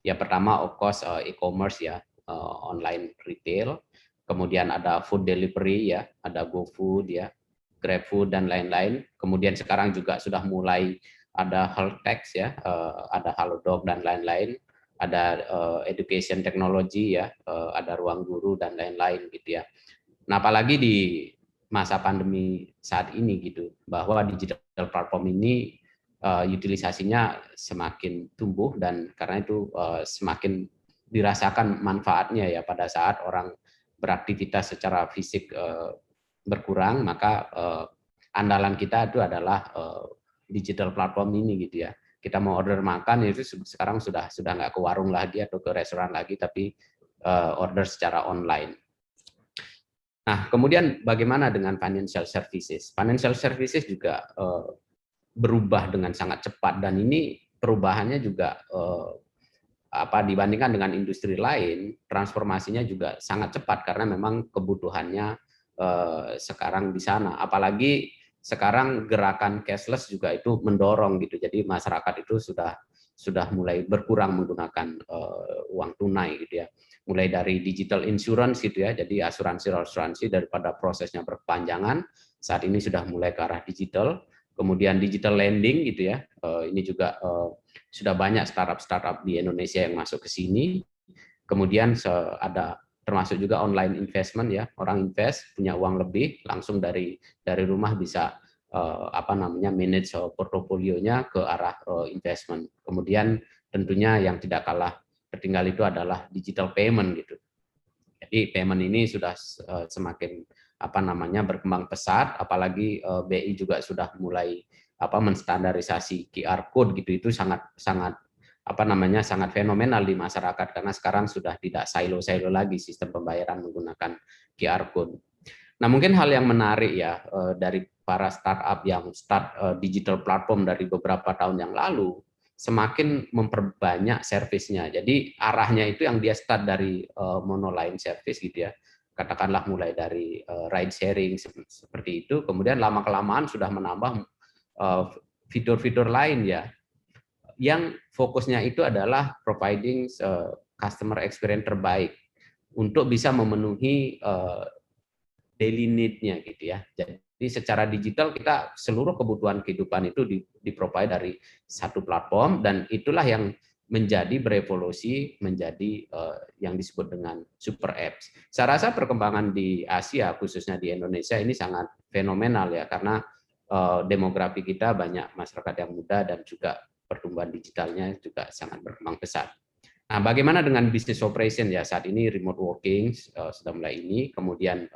Ya pertama of course e-commerce ya, online retail, kemudian ada food delivery ya, ada GoFood ya, GrabFood dan lain-lain. Kemudian sekarang juga sudah mulai ada health tech ya, ada Halodoc dan lain-lain. Ada education technology ya, ada ruang guru dan lain-lain gitu ya. Nah, apalagi di masa pandemi saat ini gitu, bahwa digital platform ini utilisasinya semakin tumbuh, dan karena itu semakin dirasakan manfaatnya ya pada saat orang beraktivitas secara fisik berkurang, maka andalan kita itu adalah digital platform ini gitu ya. Kita mau order makan itu sekarang sudah nggak ke warung lagi atau ke restoran lagi, tapi order secara online. Nah, kemudian bagaimana dengan financial services? Financial services juga berubah dengan sangat cepat, dan ini perubahannya juga dibandingkan dengan industri lain, transformasinya juga sangat cepat karena memang kebutuhannya sekarang di sana. Apalagi sekarang gerakan cashless juga itu mendorong gitu, jadi masyarakat itu sudah mulai berkurang menggunakan uang tunai gitu ya, mulai dari digital insurance gitu ya, jadi asuransi daripada prosesnya berkepanjangan saat ini sudah mulai ke arah digital. Kemudian digital lending gitu ya, ini juga sudah banyak startup di Indonesia yang masuk ke sini. Kemudian ada termasuk juga online investment ya, orang invest punya uang lebih langsung dari rumah bisa manage portofolionya ke arah investment. Kemudian tentunya yang tidak kalah tertinggal itu adalah digital payment gitu. Jadi payment ini sudah semakin berkembang pesat, apalagi BI juga sudah mulai menstandarisasi QR code gitu, itu sangat sangat fenomenal di masyarakat karena sekarang sudah tidak silo-silo lagi sistem pembayaran menggunakan QR code. Nah, mungkin hal yang menarik ya dari para startup yang start digital platform dari beberapa tahun yang lalu, semakin memperbanyak servisnya. Jadi arahnya itu yang dia start dari monoline service gitu ya, katakanlah mulai dari ride sharing seperti itu, kemudian lama-kelamaan sudah menambah fitur-fitur lain ya, yang fokusnya itu adalah providing customer experience terbaik untuk bisa memenuhi daily need-nya gitu ya. Jadi secara digital kita seluruh kebutuhan kehidupan itu di-provide dari satu platform, dan itulah yang menjadi berevolusi menjadi yang disebut dengan super apps. Saya rasa perkembangan di Asia khususnya di Indonesia ini sangat fenomenal ya, karena demografi kita banyak masyarakat yang muda dan juga pertumbuhan digitalnya juga sangat berkembang pesat. Nah, bagaimana dengan business operation ya, saat ini remote working sudah mulai ini, kemudian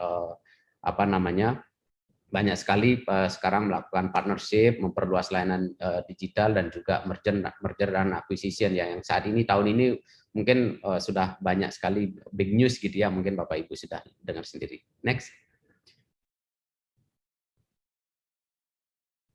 banyak sekali sekarang melakukan partnership, memperluas layanan digital dan juga merger dan acquisition ya, yang saat ini tahun ini mungkin sudah banyak sekali big news gitu ya, mungkin Bapak Ibu sudah dengar sendiri. Next.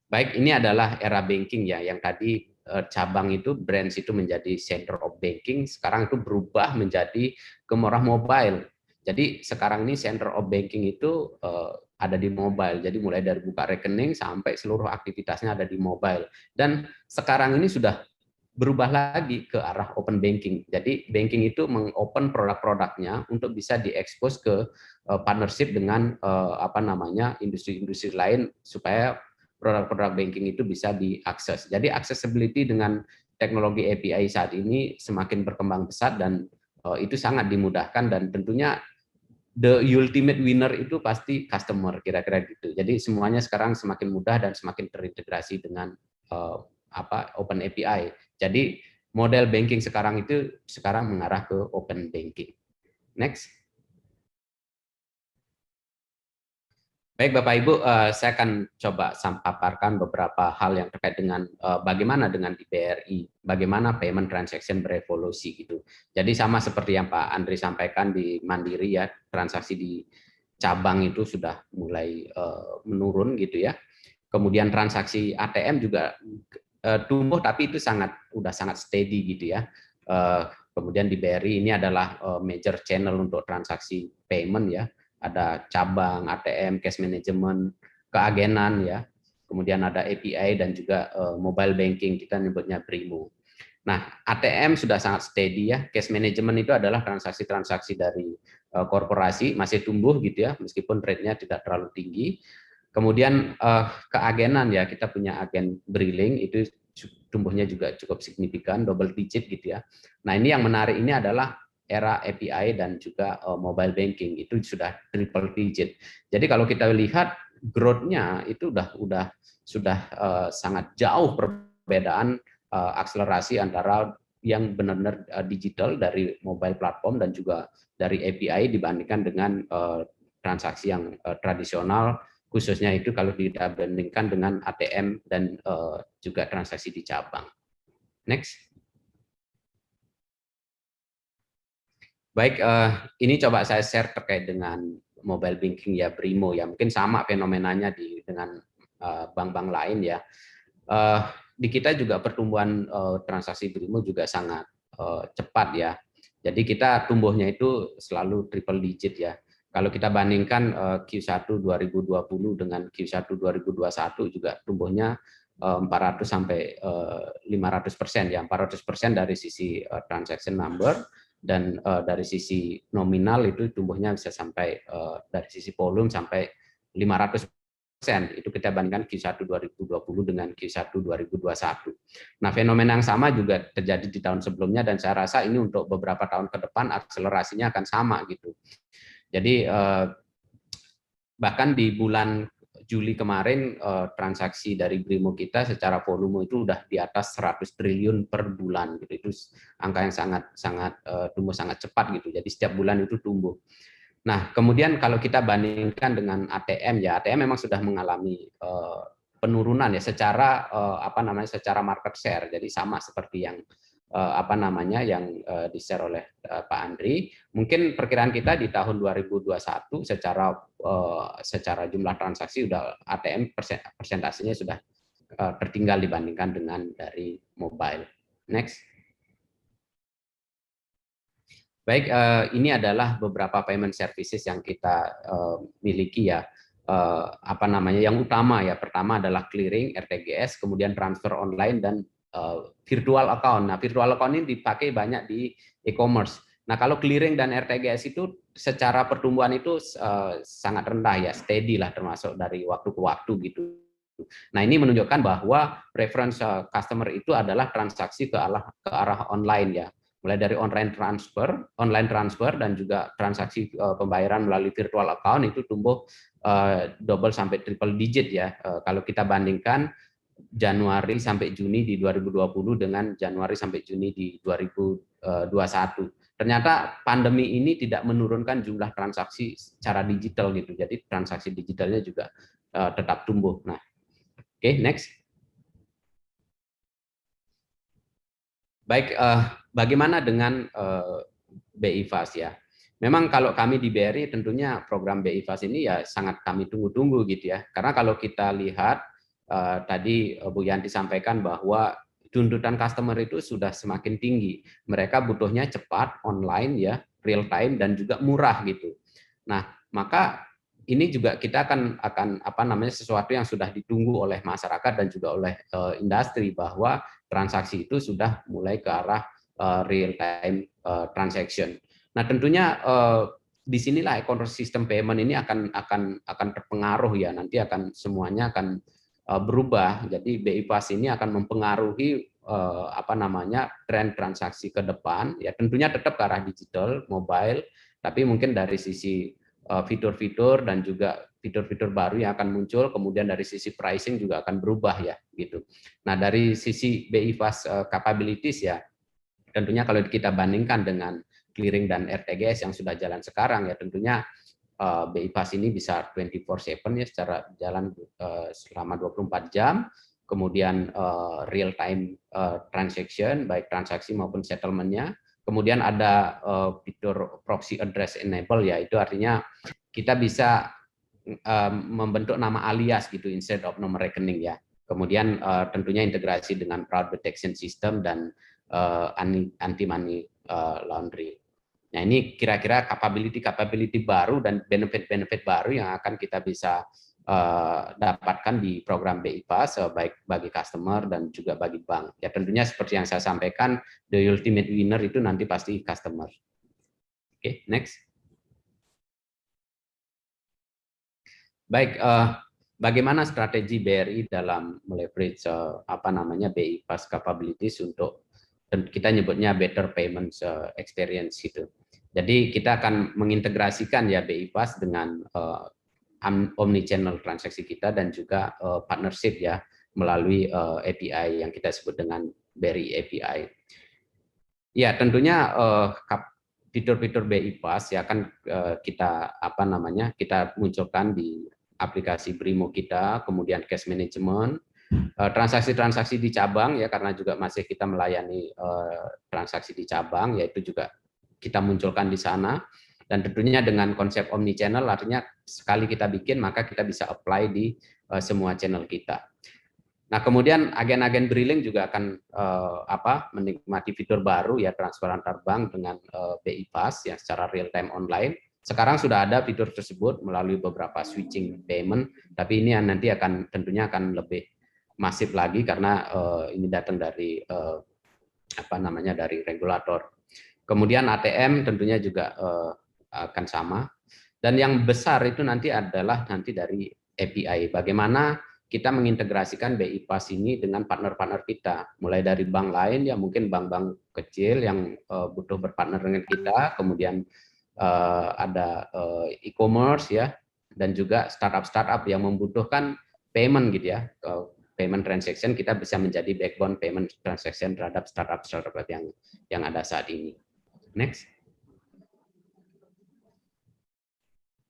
Baik, ini adalah era banking ya, yang tadi cabang itu, branch itu menjadi center of banking, sekarang itu berubah menjadi Gemorah Mobile. Jadi sekarang ini center of banking itu ada di mobile, jadi mulai dari buka rekening sampai seluruh aktivitasnya ada di mobile. Dan sekarang ini sudah berubah lagi ke arah open banking. Jadi banking itu mengopen produk-produknya untuk bisa diekspos ke partnership dengan industri-industri lain supaya produk-produk banking itu bisa diakses. Jadi accessibility dengan teknologi API saat ini semakin berkembang pesat dan itu sangat dimudahkan, dan tentunya the ultimate winner itu pasti customer, kira-kira gitu. Jadi semuanya sekarang semakin mudah dan semakin terintegrasi dengan open API. Jadi model banking sekarang itu mengarah ke open banking. Next. Baik Bapak Ibu, saya akan coba paparkan beberapa hal yang terkait dengan bagaimana dengan di BRI, bagaimana payment transaction berevolusi gitu. Jadi sama seperti yang Pak Andri sampaikan di Mandiri ya, transaksi di cabang itu sudah mulai menurun gitu ya. Kemudian transaksi ATM juga tumbuh, tapi itu udah sangat steady gitu ya. Kemudian di BRI ini adalah major channel untuk transaksi payment ya. Ada cabang, ATM, cash management, keagenan ya. Kemudian ada API dan juga mobile banking, kita nyebutnya Brimo. Nah, ATM sudah sangat steady ya. Cash management itu adalah transaksi-transaksi dari korporasi, masih tumbuh gitu ya, meskipun rate-nya tidak terlalu tinggi. Kemudian keagenan ya, kita punya agen Briling, itu tumbuhnya juga cukup signifikan, double digit gitu ya. Nah, ini yang menarik ini adalah era API dan juga mobile banking itu sudah triple digit. Jadi kalau kita lihat growth-nya itu sudah sangat jauh perbedaan akselerasi antara yang benar-benar digital dari mobile platform dan juga dari API dibandingkan dengan transaksi yang tradisional, khususnya itu kalau dibandingkan dengan ATM dan juga transaksi di cabang. Next. Baik, ini coba saya share terkait dengan mobile banking ya, Brimo ya, mungkin sama fenomenanya dengan bank-bank lain ya. Di kita juga pertumbuhan transaksi Brimo juga sangat cepat ya. Jadi kita tumbuhnya itu selalu triple digit ya. Kalau kita bandingkan Q1 2020 dengan Q1 2021 juga tumbuhnya 400 sampai 500% ya, 400% dari sisi transaction number. Dan dari sisi nominal itu tumbuhnya bisa sampai dari sisi volume sampai 500%. Itu kita bandingkan Q1 2020 dengan Q1 2021. Nah, fenomena yang sama juga terjadi di tahun sebelumnya, dan saya rasa ini untuk beberapa tahun ke depan akselerasinya akan sama gitu. Jadi bahkan di bulan Juli kemarin transaksi dari Brimo kita secara volume itu udah di atas 100 triliun per bulan gitu. Itu angka yang sangat tumbuh sangat cepat gitu. Jadi setiap bulan itu tumbuh. Nah, kemudian kalau kita bandingkan dengan ATM ya, ATM memang sudah mengalami penurunan ya secara secara market share. Jadi sama seperti yang yang di-share oleh Pak Andri. Mungkin perkiraan kita di tahun 2021 secara jumlah transaksi udah ATM persentasenya sudah tertinggal dibandingkan dengan dari mobile. Next. Baik, ini adalah beberapa payment services yang kita miliki ya. Yang utama ya, pertama adalah clearing, RTGS, kemudian transfer online dan virtual account. Nah, virtual account ini dipakai banyak di e-commerce. Nah, kalau clearing dan RTGS itu secara pertumbuhan itu sangat rendah ya, steady lah termasuk dari waktu ke waktu gitu. Nah, ini menunjukkan bahwa preference customer itu adalah transaksi ke arah online ya. Mulai dari online transfer dan juga transaksi pembayaran melalui virtual account itu tumbuh double sampai triple digit ya. Kalau kita bandingkan Januari sampai Juni di 2020 dengan Januari sampai Juni di 2021. Ternyata pandemi ini tidak menurunkan jumlah transaksi secara digital gitu. Jadi transaksi digitalnya juga tetap tumbuh. Nah, oke, next. Baik, bagaimana dengan BI Fast ya? Memang kalau kami di BRI tentunya program BI Fast ini ya sangat kami tunggu-tunggu gitu ya. Karena kalau kita lihat tadi Bu Yanti sampaikan bahwa tuntutan customer itu sudah semakin tinggi. Mereka butuhnya cepat, online ya, real time dan juga murah gitu. Nah, maka ini juga kita akan apa namanya sesuatu yang sudah ditunggu oleh masyarakat dan juga oleh industri bahwa transaksi itu sudah mulai ke arah real time transaction. Nah, tentunya disinilah ekosistem payment ini akan terpengaruh ya, nanti akan semuanya akan berubah. Jadi BI Fast ini akan mempengaruhi apa namanya tren transaksi ke depan ya, tentunya tetap ke arah digital, mobile, tapi mungkin dari sisi fitur-fitur dan juga fitur-fitur baru yang akan muncul, kemudian dari sisi pricing juga akan berubah ya gitu. Nah, dari sisi BI Fast capabilities ya, tentunya kalau kita bandingkan dengan clearing dan RTGS yang sudah jalan sekarang ya, tentunya BI Fast ini bisa 24/7 ya, secara jalan selama 24 jam, kemudian real time transaction, baik transaksi maupun settlement-nya. Kemudian ada fitur proxy address enable ya, itu artinya kita bisa membentuk nama alias gitu instead of nomor rekening ya. Kemudian tentunya integrasi dengan fraud detection system dan anti money laundering. Nah, ini kira-kira capability baru dan benefit baru yang akan kita bisa dapatkan di program BI Fast baik bagi customer dan juga bagi bank. Ya tentunya seperti yang saya sampaikan, the ultimate winner itu nanti pasti customer. Oke, next. Baik, bagaimana strategi BRI dalam meleverage apa namanya BI Fast capabilities untuk kita nyebutnya better payments experience gitu. Jadi kita akan mengintegrasikan ya BI Fast dengan omni-channel transaksi kita dan juga partnership ya melalui API yang kita sebut dengan BRI API. Ya tentunya fitur-fitur BI Fast ya akan kita apa namanya kita munculkan di aplikasi Brimo kita, kemudian cash management, transaksi-transaksi di cabang ya, karena juga masih kita melayani transaksi di cabang, yaitu juga kita munculkan di sana. Dan tentunya dengan konsep omni channel, artinya sekali kita bikin maka kita bisa apply di semua channel kita. Nah, kemudian agen-agen Briling juga akan menikmati fitur baru ya, transfer antar bank dengan BI Fast yang secara real time online. Sekarang sudah ada fitur tersebut melalui beberapa switching payment, tapi ini nanti akan tentunya akan lebih masif lagi karena ini datang dari apa namanya dari regulator. Kemudian ATM tentunya juga akan sama, dan yang besar itu nanti adalah dari API. Bagaimana kita mengintegrasikan BI Fast ini dengan partner-partner kita, mulai dari bank lain ya, mungkin bank-bank kecil yang butuh berpartner dengan kita, kemudian ada e-commerce ya, dan juga startup-startup yang membutuhkan payment gitu ya, payment transaction. Kita bisa menjadi backbone payment transaction terhadap startup-startup yang ada saat ini. Next.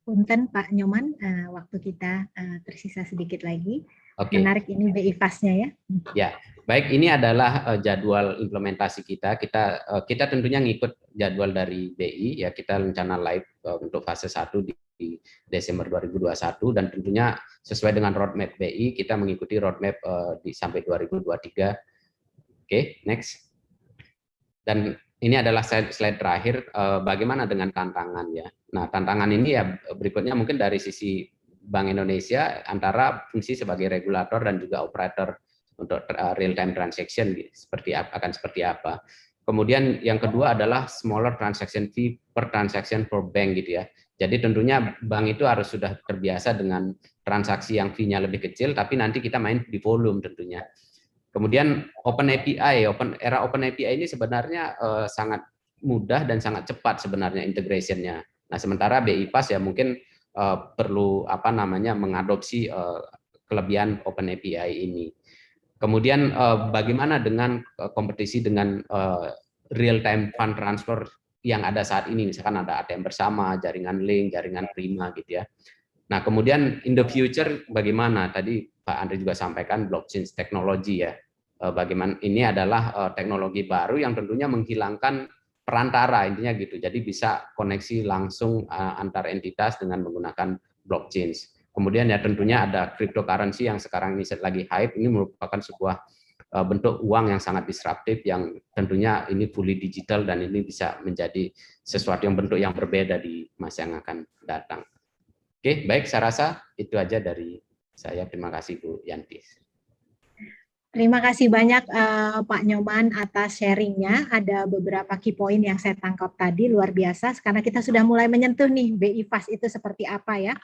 Punten Pak Nyoman, waktu kita tersisa sedikit lagi. Okay. Menarik ini BI Fast-nya ya. Ya, baik, ini adalah jadwal implementasi kita. Kita tentunya ngikut jadwal dari BI ya. Kita rencana live untuk fase 1 di Desember 2021, dan tentunya sesuai dengan roadmap BI, kita mengikuti roadmap sampai 2023. Oke, next. Dan ini adalah slide terakhir, bagaimana dengan tantangan ya. Nah, tantangan ini ya berikutnya mungkin dari sisi Bank Indonesia, antara fungsi sebagai regulator dan juga operator untuk real time transaction akan seperti apa. Kemudian yang kedua adalah smaller transaction fee per transaction for bank gitu ya. Jadi tentunya bank itu harus sudah terbiasa dengan transaksi yang fee-nya lebih kecil, tapi nanti kita main di volume tentunya. Kemudian Open API, era Open API ini sebenarnya sangat mudah dan sangat cepat sebenarnya integration-nya. Nah, sementara BI Fast ya mungkin perlu mengadopsi kelebihan Open API ini. Kemudian bagaimana dengan kompetisi dengan real time fund transfer yang ada saat ini, misalkan ada ATM bersama, jaringan link, jaringan prima gitu ya. Nah, kemudian in the future bagaimana? Tadi Pak Andri juga sampaikan blockchain teknologi ya. bagaimana ini adalah teknologi baru yang tentunya menghilangkan perantara, intinya gitu. Jadi bisa koneksi langsung antar entitas dengan menggunakan blockchain. Kemudian ya tentunya ada cryptocurrency yang sekarang ini lagi hype. Ini merupakan sebuah bentuk uang yang sangat disruptif yang tentunya ini fully digital dan ini bisa menjadi sesuatu yang bentuk yang berbeda di masa yang akan datang. Oke, baik, saya rasa itu aja dari saya. Terima kasih Bu Yanti. Terima kasih banyak Pak Nyoman atas sharingnya. Ada beberapa key point yang saya tangkap tadi, luar biasa. Karena kita sudah mulai menyentuh nih BI Fast itu seperti apa ya.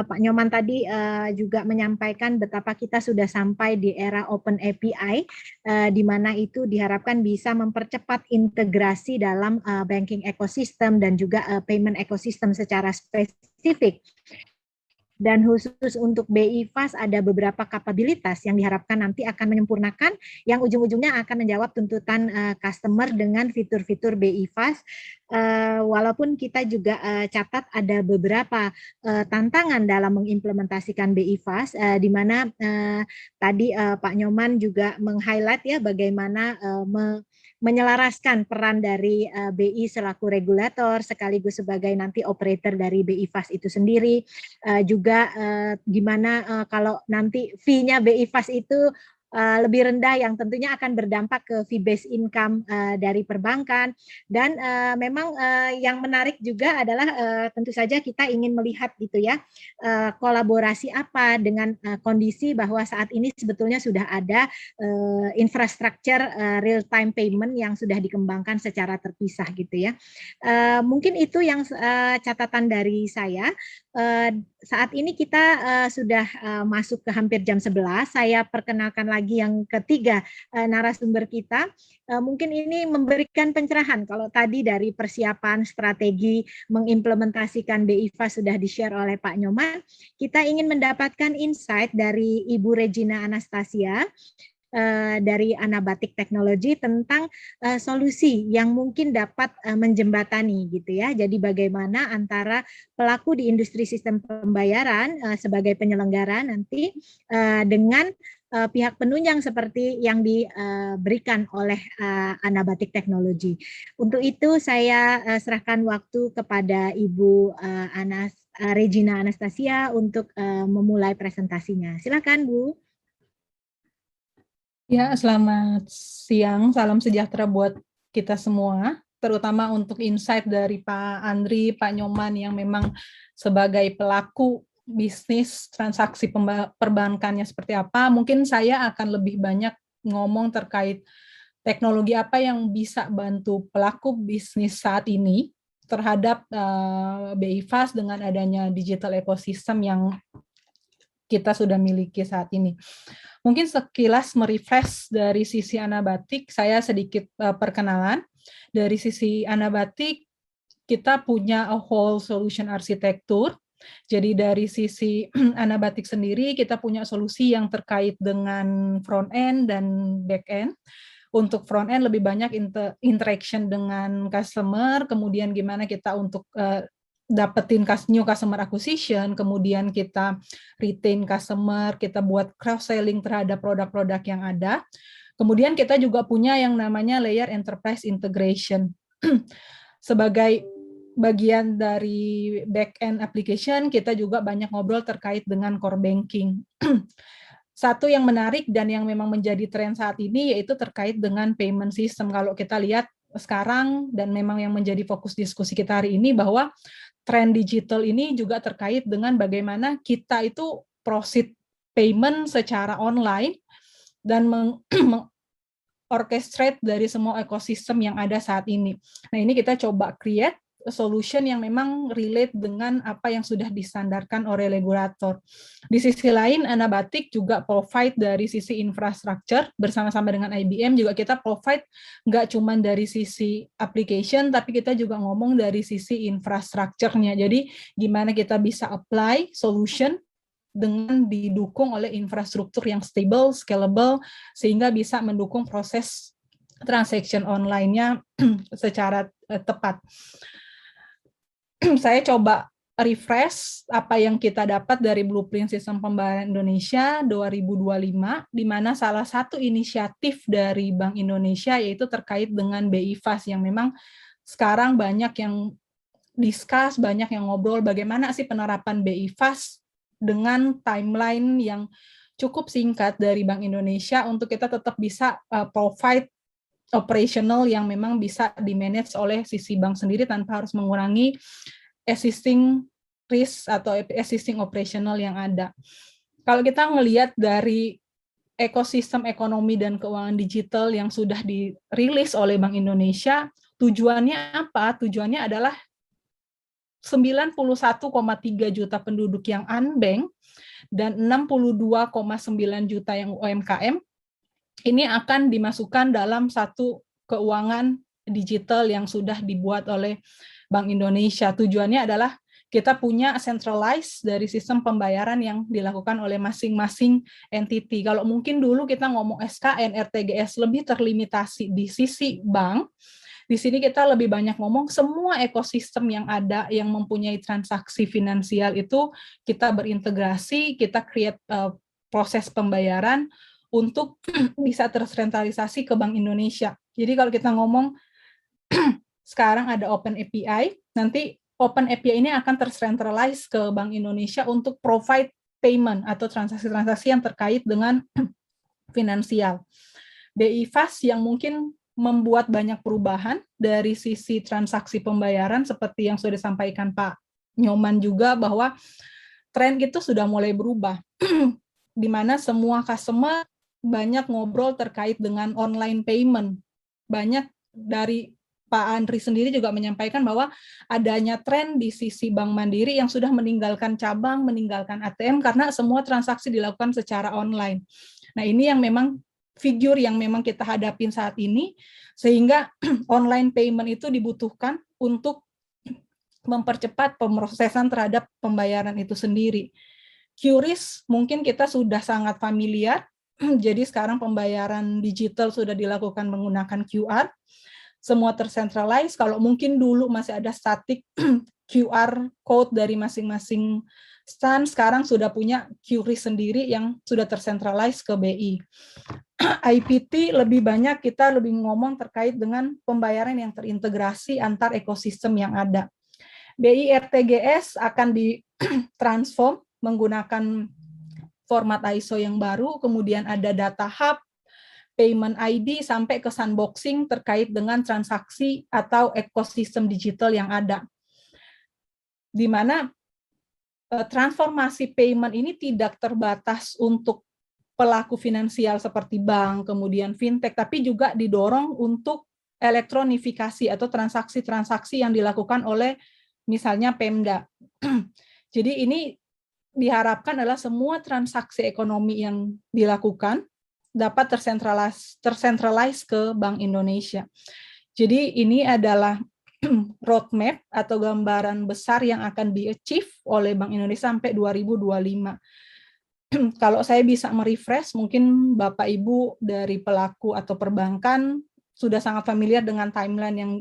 Pak Nyoman tadi juga menyampaikan betapa kita sudah sampai di era Open API, di mana itu diharapkan bisa mempercepat integrasi dalam banking ecosystem dan juga payment ecosystem secara spesifik. Dan khusus untuk BI Fast ada beberapa kapabilitas yang diharapkan nanti akan menyempurnakan yang ujung-ujungnya akan menjawab tuntutan customer dengan fitur-fitur BI Fast. Walaupun kita juga catat ada beberapa tantangan dalam mengimplementasikan BI Fast, di mana tadi Pak Nyoman juga meng-highlight ya bagaimana menyelaraskan peran dari BI selaku regulator sekaligus sebagai nanti operator dari BI Fast itu sendiri, juga gimana kalau nanti fee-nya BI Fast itu lebih rendah yang tentunya akan berdampak ke fee based income dari perbankan. Dan memang yang menarik juga adalah tentu saja kita ingin melihat gitu ya kolaborasi apa dengan kondisi bahwa saat ini sebetulnya sudah ada infrastruktur real time payment yang sudah dikembangkan secara terpisah gitu ya. Mungkin itu yang catatan dari saya. Saat ini kita sudah masuk ke hampir jam 11. Saya perkenalkan lagi yang ketiga narasumber kita. Mungkin ini memberikan pencerahan. Kalau tadi dari persiapan strategi mengimplementasikan BI Fast sudah di-share oleh Pak Nyoman, kita ingin mendapatkan insight dari Ibu Regina Anastasia dari Anabatic Technology tentang solusi yang mungkin dapat menjembatani gitu ya. Jadi bagaimana antara pelaku di industri sistem pembayaran sebagai penyelenggara nanti dengan pihak penunjang seperti yang diberikan oleh Anabatic Technology. Untuk itu saya serahkan waktu kepada Ibu Regina Anastasia untuk memulai presentasinya. Silakan Bu. Ya, selamat siang, salam sejahtera buat kita semua, terutama untuk insight dari Pak Andri, Pak Nyoman yang memang sebagai pelaku bisnis transaksi perbankannya seperti apa. Mungkin saya akan lebih banyak ngomong terkait teknologi apa yang bisa bantu pelaku bisnis saat ini terhadap BI Fast dengan adanya digital ecosystem yang kita sudah miliki saat ini. Mungkin sekilas merefresh dari sisi Anabatic, saya sedikit perkenalan. Dari sisi Anabatic, kita punya a whole solution arsitektur. Jadi dari sisi Anabatic sendiri, kita punya solusi yang terkait dengan front end dan back end. Untuk front end lebih banyak interaction dengan customer, kemudian gimana kita untuk dapetin new customer acquisition, kemudian kita retain customer, kita buat cross-selling terhadap produk-produk yang ada. Kemudian kita juga punya yang namanya layer enterprise integration. Sebagai bagian dari back-end application, kita juga banyak ngobrol terkait dengan core banking. Satu yang menarik dan yang memang menjadi tren saat ini yaitu terkait dengan payment system. Kalau kita lihat sekarang dan memang yang menjadi fokus diskusi kita hari ini bahwa tren digital ini juga terkait dengan bagaimana kita itu proceed payment secara online dan orchestrate dari semua ekosistem yang ada saat ini. Nah, ini kita coba create solution yang memang relate dengan apa yang sudah distandarkan oleh regulator. Di sisi lain, Anabatic juga provide dari sisi infrastructure, bersama-sama dengan IBM juga kita provide nggak cuma dari sisi application, tapi kita juga ngomong dari sisi infrastructure-nya. Jadi, gimana kita bisa apply solution dengan didukung oleh infrastruktur yang stable, scalable, sehingga bisa mendukung proses transaction online-nya secara tepat. Saya coba refresh apa yang kita dapat dari Blueprint Sistem Pembayaran Indonesia 2025, di mana salah satu inisiatif dari Bank Indonesia yaitu terkait dengan BI Fast yang memang sekarang banyak yang discuss, banyak yang ngobrol bagaimana sih penerapan BI Fast dengan timeline yang cukup singkat dari Bank Indonesia untuk kita tetap bisa provide operational yang memang bisa di-manage oleh sisi bank sendiri tanpa harus mengurangi existing risk atau existing operational yang ada. Kalau kita ngelihat dari ekosistem ekonomi dan keuangan digital yang sudah dirilis oleh Bank Indonesia, tujuannya apa? Tujuannya adalah 91,3 juta penduduk yang unbanked dan 62,9 juta yang UMKM, ini akan dimasukkan dalam satu keuangan digital yang sudah dibuat oleh Bank Indonesia. Tujuannya adalah kita punya centralized dari sistem pembayaran yang dilakukan oleh masing-masing entity. Kalau mungkin dulu kita ngomong SKN, RTGS lebih terlimitasi di sisi bank, di sini kita lebih banyak ngomong semua ekosistem yang ada yang mempunyai transaksi finansial itu kita berintegrasi, kita create proses pembayaran untuk bisa tersentralisasi ke Bank Indonesia. Jadi kalau kita ngomong sekarang ada Open API, nanti Open API ini akan tersentralize ke Bank Indonesia untuk provide payment atau transaksi-transaksi yang terkait dengan finansial. BI Fast yang mungkin membuat banyak perubahan dari sisi transaksi pembayaran seperti yang sudah disampaikan Pak Nyoman juga bahwa tren itu sudah mulai berubah, di mana semua customer banyak ngobrol terkait dengan online payment. Banyak dari Pak Andri sendiri juga menyampaikan bahwa adanya tren di sisi Bank Mandiri yang sudah meninggalkan cabang, meninggalkan ATM karena semua transaksi dilakukan secara online. Nah, ini yang memang figur yang memang kita hadapin saat ini, sehingga online payment itu dibutuhkan untuk mempercepat pemrosesan terhadap pembayaran itu sendiri. QRIS mungkin kita sudah sangat familiar, jadi sekarang pembayaran digital sudah dilakukan menggunakan QR, semua tercentralize. Kalau mungkin dulu masih ada static QR code dari masing-masing stand, sekarang sudah punya QRIS sendiri yang sudah tercentralize ke BI. IPT lebih banyak kita lebih ngomong terkait dengan pembayaran yang terintegrasi antar ekosistem yang ada. BI RTGS akan ditransform menggunakan format ISO yang baru, kemudian ada data hub, payment ID, sampai ke sandboxing terkait dengan transaksi atau ekosistem digital yang ada. Di mana transformasi payment ini tidak terbatas untuk pelaku finansial seperti bank, kemudian fintech, tapi juga didorong untuk elektronifikasi atau transaksi-transaksi yang dilakukan oleh misalnya Pemda. Jadi ini diharapkan adalah semua transaksi ekonomi yang dilakukan dapat tersentralize ke Bank Indonesia. Jadi ini adalah roadmap atau gambaran besar yang akan di-achieve oleh Bank Indonesia sampai 2025. Kalau saya bisa merefresh, mungkin Bapak Ibu dari pelaku atau perbankan sudah sangat familiar dengan timeline yang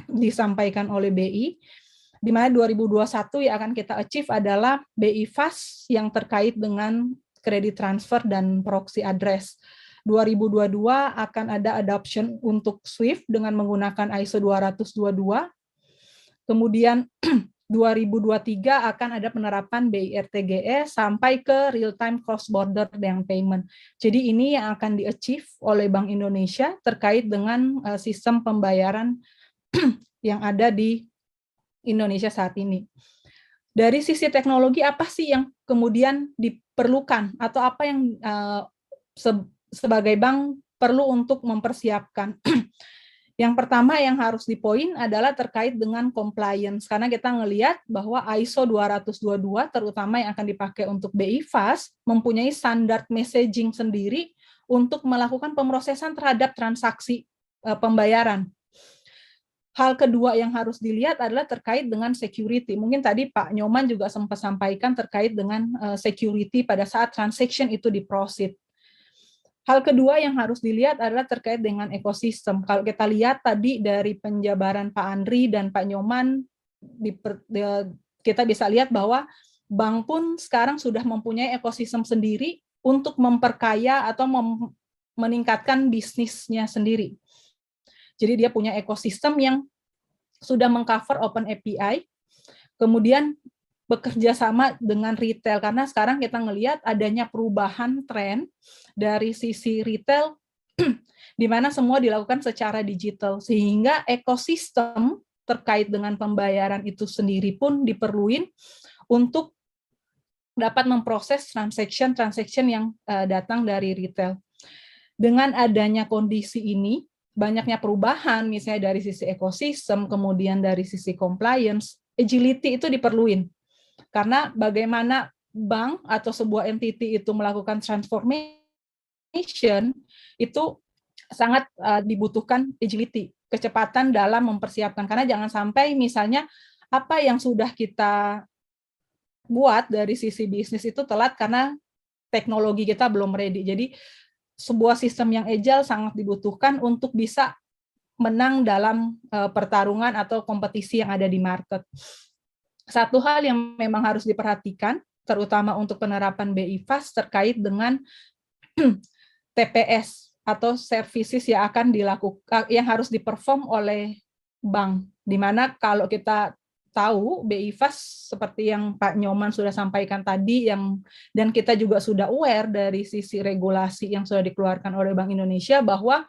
disampaikan oleh BI, di mana 2021 yang akan kita achieve adalah BI Fast yang terkait dengan kredit transfer dan proxy address. 2022 akan ada adoption untuk SWIFT dengan menggunakan ISO 20022. Kemudian 2023 akan ada penerapan BI RTGS sampai ke real-time cross-border dan payment. Jadi ini yang akan di-achieve oleh Bank Indonesia terkait dengan sistem pembayaran yang ada di Indonesia saat ini. Dari sisi teknologi, apa sih yang kemudian diperlukan atau apa yang sebagai bank perlu untuk mempersiapkan? Yang pertama yang harus dipoin adalah terkait dengan compliance, karena kita ngelihat bahwa ISO 20022 terutama yang akan dipakai untuk BI Fast mempunyai standar messaging sendiri untuk melakukan pemrosesan terhadap transaksi pembayaran. Hal kedua yang harus dilihat adalah terkait dengan security. Mungkin tadi Pak Nyoman juga sempat sampaikan terkait dengan security pada saat transaction itu diproceed. Hal kedua yang harus dilihat adalah terkait dengan ekosistem. Kalau kita lihat tadi dari penjabaran Pak Andri dan Pak Nyoman kita bisa lihat bahwa bank pun sekarang sudah mempunyai ekosistem sendiri untuk memperkaya atau meningkatkan bisnisnya sendiri. Jadi dia punya ekosistem yang sudah mengcover Open API, kemudian bekerja sama dengan retail, karena sekarang kita ngelihat adanya perubahan tren dari sisi retail di mana semua dilakukan secara digital, sehingga ekosistem terkait dengan pembayaran itu sendiri pun diperluin untuk dapat memproses transaction yang datang dari retail. Dengan adanya kondisi ini, banyaknya perubahan, misalnya dari sisi ekosistem, kemudian dari sisi compliance, agility itu diperluin. Karena bagaimana bank atau sebuah entity itu melakukan transformation, itu sangat dibutuhkan agility, kecepatan dalam mempersiapkan. Karena jangan sampai misalnya apa yang sudah kita buat dari sisi bisnis itu telat karena teknologi kita belum ready. Jadi sebuah sistem yang agile sangat dibutuhkan untuk bisa menang dalam pertarungan atau kompetisi yang ada di market. Satu hal yang memang harus diperhatikan, terutama untuk penerapan BI Fast terkait dengan TPS atau services yang akan dilakukan, yang harus diperform oleh bank. Di mana kalau kita tahu BI Fast seperti yang Pak Nyoman sudah sampaikan tadi, dan kita juga sudah aware dari sisi regulasi yang sudah dikeluarkan oleh Bank Indonesia bahwa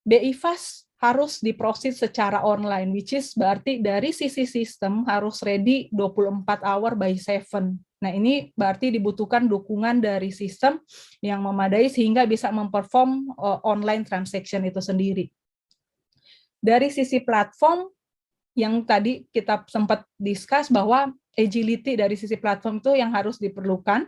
BI Fast harus diproses secara online, which is berarti dari sisi sistem harus ready 24 hour by 7. Nah, ini berarti dibutuhkan dukungan dari sistem yang memadai sehingga bisa memperform online transaction itu sendiri. Dari sisi platform, yang tadi kita sempat discuss bahwa agility dari sisi platform itu yang harus diperlukan.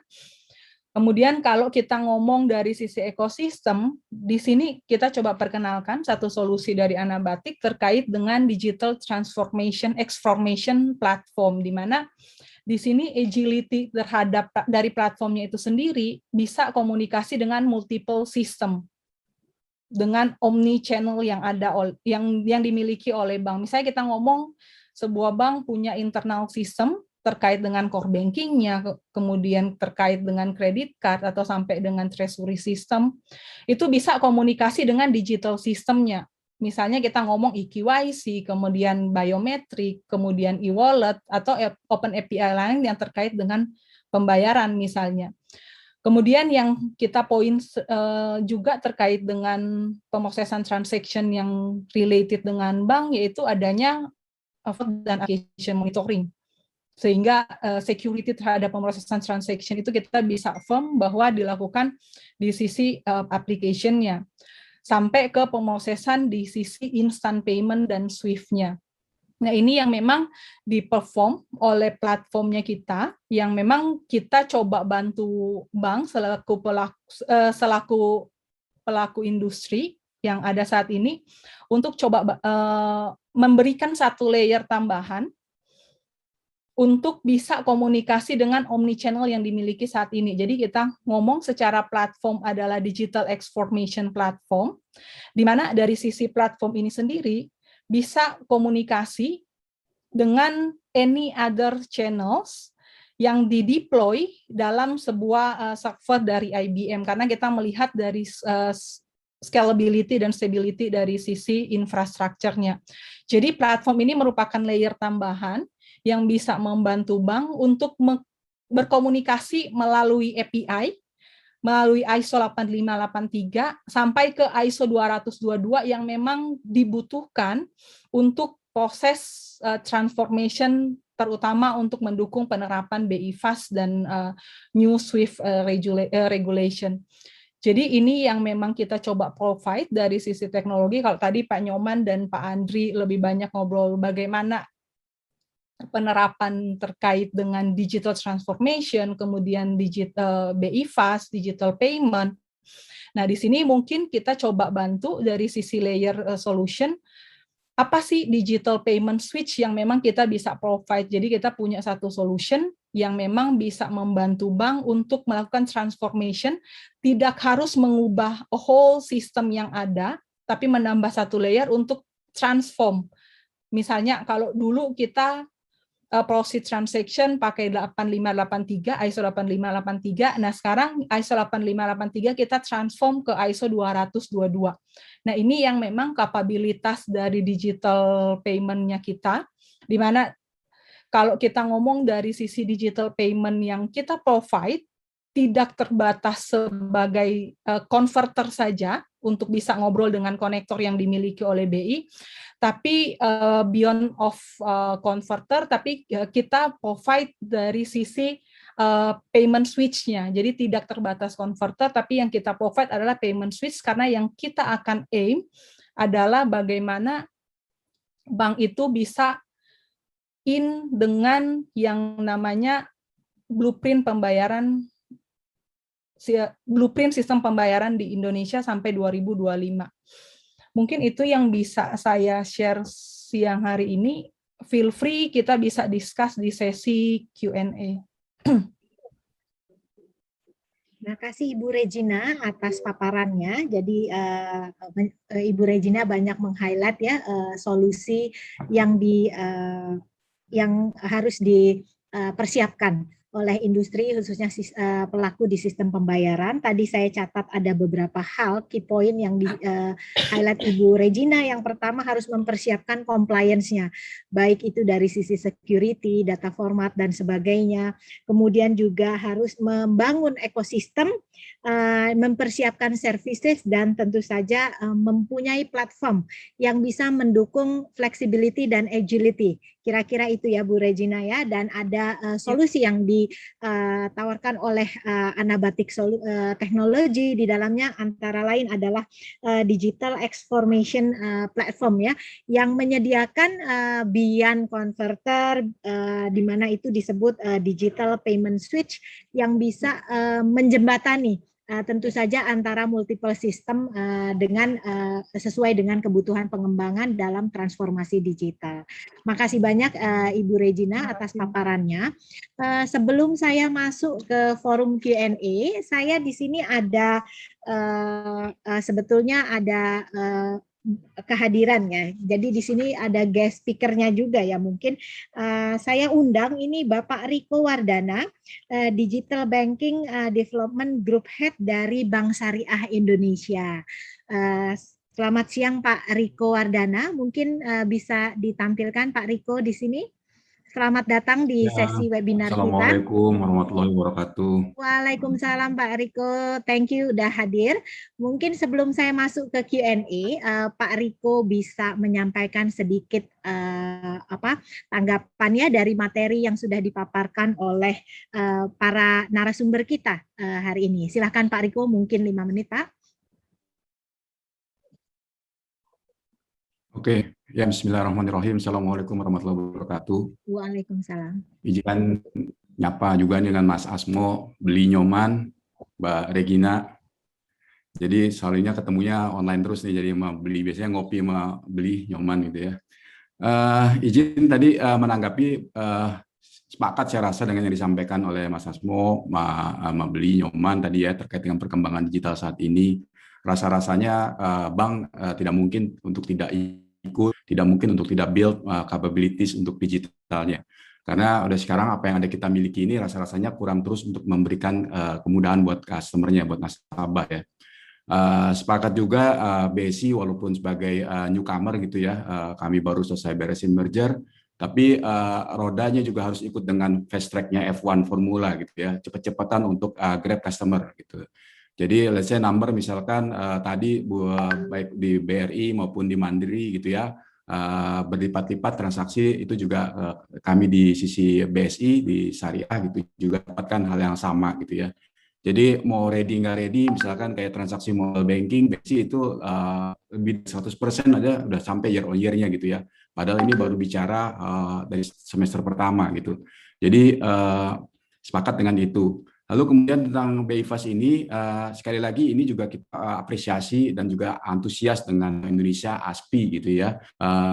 Kemudian kalau kita ngomong dari sisi ekosistem, di sini kita coba perkenalkan satu solusi dari Anabatik terkait dengan digital transformation platform, di mana di sini agility terhadap dari platformnya itu sendiri bisa komunikasi dengan multiple system, dengan omni channel yang ada yang dimiliki oleh bank. Misalnya kita ngomong sebuah bank punya internal system terkait dengan core banking-nya, kemudian terkait dengan credit card atau sampai dengan treasury system, itu bisa komunikasi dengan digital system-nya. Misalnya kita ngomong eKYC, kemudian biometrik, kemudian e-wallet atau open API lain yang terkait dengan pembayaran misalnya. Kemudian yang kita poin juga terkait dengan pemrosesan transaction yang related dengan bank, yaitu adanya fraud dan application monitoring. Sehingga security terhadap pemrosesan transaction itu kita bisa firm bahwa dilakukan di sisi application-nya, sampai ke pemrosesan di sisi instant payment dan SWIFT-nya. Nah, ini yang memang di-perform oleh platformnya kita, yang memang kita coba bantu bank selaku pelaku industri yang ada saat ini untuk coba memberikan satu layer tambahan untuk bisa komunikasi dengan omnichannel yang dimiliki saat ini. Jadi kita ngomong secara platform adalah digital transformation platform, di mana dari sisi platform ini sendiri bisa komunikasi dengan any other channels yang dideploy dalam sebuah server dari IBM, karena kita melihat dari scalability dan stability dari sisi infrastrukturnya. Jadi platform ini merupakan layer tambahan yang bisa membantu bank untuk berkomunikasi melalui API, melalui ISO 8583 sampai ke ISO 222 yang memang dibutuhkan untuk proses transformation, terutama untuk mendukung penerapan BI Fast dan new SWIFT regulation. Jadi ini yang memang kita coba provide dari sisi teknologi. Kalau tadi Pak Nyoman dan Pak Andri lebih banyak ngobrol bagaimana penerapan terkait dengan digital transformation, kemudian digital BI Fast, digital payment. Nah, di sini mungkin kita coba bantu dari sisi layer solution, apa sih digital payment switch yang memang kita bisa provide. Jadi kita punya satu solution yang memang bisa membantu bank untuk melakukan transformation, tidak harus mengubah whole system yang ada, tapi menambah satu layer untuk transform. Misalnya kalau dulu kita proceed transaction pakai 8583, ISO 8583. Nah, sekarang ISO 8583 kita transform ke ISO 20022. Nah, ini yang memang kapabilitas dari digital payment-nya kita, di mana kalau kita ngomong dari sisi digital payment yang kita provide, tidak terbatas sebagai converter saja untuk bisa ngobrol dengan konektor yang dimiliki oleh BI, tapi beyond of converter, tapi kita provide dari sisi payment switch-nya. Jadi tidak terbatas converter, tapi yang kita provide adalah payment switch, karena yang kita akan aim adalah bagaimana bank itu bisa in dengan yang namanya blueprint sistem pembayaran di Indonesia sampai 2025. Mungkin itu yang bisa saya share siang hari ini. Feel free, kita bisa discuss di sesi Q&A. Terima kasih Ibu Regina atas paparannya. Jadi Ibu Regina banyak meng-highlight ya solusi yang harus dipersiapkan oleh industri, khususnya pelaku di sistem pembayaran. Tadi saya catat ada beberapa hal, key point yang di-highlight Ibu Regina. Yang pertama harus mempersiapkan compliance-nya, baik itu dari sisi security, data format, dan sebagainya. Kemudian juga harus membangun ekosistem, mempersiapkan services, dan tentu saja mempunyai platform yang bisa mendukung flexibility dan agility. Kira-kira itu ya Bu Regina ya, dan ada solusi yang ditawarkan oleh Anabatic Technology. Di dalamnya antara lain adalah digital transformation platform ya, yang menyediakan beyond converter, di mana itu disebut digital payment switch, yang bisa menjembatani tentu saja antara multiple system dengan sesuai dengan kebutuhan pengembangan dalam transformasi digital. Makasih banyak Ibu Regina atas paparannya. Sebelum saya masuk ke forum Q&A, saya di sini ada sebetulnya ada kehadiran ya. Jadi di sini ada guest speaker-nya juga ya. Mungkin saya undang ini Bapak Riko Wardana, Digital Banking Development Group Head dari Bank Syariah Indonesia. Selamat siang Pak Riko Wardana. Mungkin bisa ditampilkan Pak Riko di sini. Selamat datang di sesi webinar kita. Assalamualaikum warahmatullahi wabarakatuh. Waalaikumsalam Pak Riko, thank you udah hadir. Mungkin sebelum saya masuk ke Q&A, Pak Riko bisa menyampaikan sedikit tanggapannya dari materi yang sudah dipaparkan oleh para narasumber kita hari ini. Silakan Pak Riko, mungkin 5 menit Pak. Oke, ya bismillahirrahmanirrahim. Assalamualaikum warahmatullahi wabarakatuh. Waalaikumsalam. Izinkan nyapa juga dengan Mas Asmo, Beli Nyoman, Mbak Regina. Jadi soalnya ketemunya online terus nih, jadi sama Beli, biasanya ngopi sama Beli Nyoman gitu ya. Izin tadi menanggapi sepakat saya rasa dengan yang disampaikan oleh Mas Asmo, sama Beli Nyoman tadi ya, terkait dengan perkembangan digital saat ini. Rasa-rasanya bank tidak mungkin untuk tidak ikut, tidak mungkin untuk tidak build capabilities untuk digitalnya. Karena udah sekarang apa yang ada kita miliki ini rasa-rasanya kurang terus untuk memberikan kemudahan buat customer-nya, buat nasabah ya. Sepakat juga BSI walaupun sebagai newcomer gitu ya, kami baru selesai beresin merger, tapi rodanya juga harus ikut dengan fast track-nya F1 formula gitu ya, cepet-cepetan untuk grab customer gitu. Jadi let's say number misalkan tadi baik di BRI maupun di Mandiri gitu ya, berlipat-lipat transaksi itu juga kami di sisi BSI, di Syariah gitu juga dapatkan hal yang sama gitu ya. Jadi mau ready nggak ready, misalkan kayak transaksi mobile banking, BSI itu lebih 100% ada udah sampai year on year-nya gitu ya. Padahal ini baru bicara dari semester pertama gitu. Jadi sepakat dengan itu. Lalu kemudian tentang BI Fast ini, sekali lagi ini juga kita apresiasi dan juga antusias dengan Indonesia ASPI gitu ya.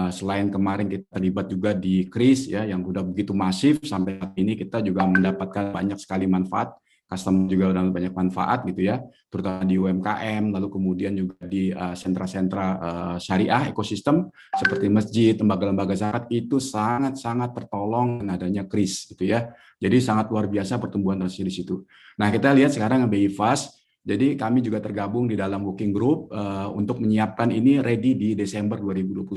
Selain kemarin kita terlibat juga di KRIS ya, yang udah begitu masif, sampai saat ini kita juga mendapatkan banyak sekali manfaat customer juga dapat banyak manfaat gitu ya, terutama di UMKM, lalu kemudian juga di sentra-sentra syariah ekosistem seperti masjid, lembaga-lembaga zakat itu sangat-sangat tertolong dengan adanya kris gitu ya. Jadi sangat luar biasa pertumbuhan transaksi di situ. Nah, kita lihat sekarang BI Fast. Jadi kami juga tergabung di dalam working group untuk menyiapkan ini ready di Desember 2021.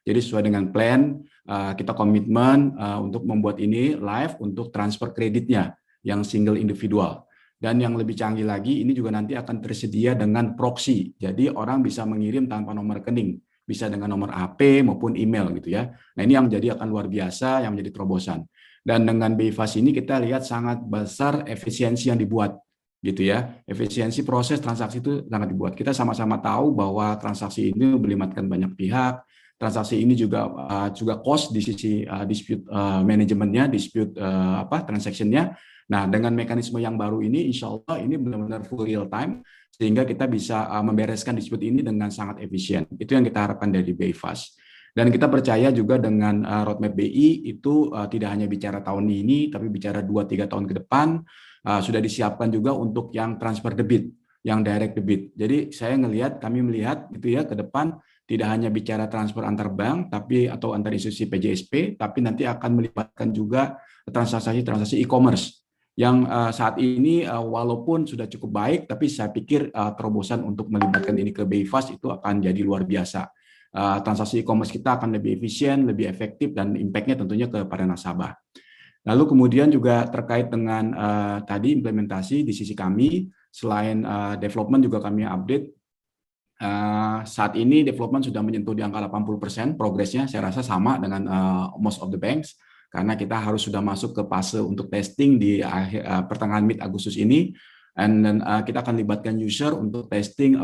Jadi sesuai dengan plan, kita komitmen untuk membuat ini live untuk transfer kreditnya yang single individual. Dan yang lebih canggih lagi, ini juga nanti akan tersedia dengan proxy. Jadi orang bisa mengirim tanpa nomor rekening, bisa dengan nomor HP maupun email gitu ya. Nah, ini yang menjadi akan luar biasa, yang menjadi terobosan. Dan dengan BI Fast ini kita lihat sangat besar efisiensi yang dibuat gitu ya. Efisiensi proses transaksi itu sangat dibuat. Kita sama-sama tahu bahwa transaksi ini melibatkan banyak pihak. Transaksi ini juga cost di sisi dispute manajemennya, dispute transaction-nya. Nah, dengan mekanisme yang baru ini, insya Allah ini benar-benar full real time, sehingga kita bisa membereskan dispute ini dengan sangat efisien. Itu yang kita harapkan dari BI Fast. Dan kita percaya juga dengan roadmap BI itu tidak hanya bicara tahun ini, tapi bicara 2-3 tahun ke depan, sudah disiapkan juga untuk yang transfer debit, yang direct debit. Jadi kami melihat gitu ya ke depan tidak hanya bicara transfer antar bank atau antar institusi PJSP, tapi nanti akan melibatkan juga transaksi e-commerce yang saat ini walaupun sudah cukup baik, tapi saya pikir terobosan untuk melibatkan ini ke BI Fast itu akan jadi luar biasa. Transaksi e-commerce kita akan lebih efisien, lebih efektif, dan impact-nya tentunya kepada nasabah. Lalu kemudian juga terkait dengan tadi implementasi di sisi kami, selain development juga kami update. Saat ini development sudah menyentuh di angka 80% progresnya, saya rasa sama dengan most of the banks, karena kita harus sudah masuk ke fase untuk testing di pertengahan mid Agustus ini, dan kita akan libatkan user untuk testing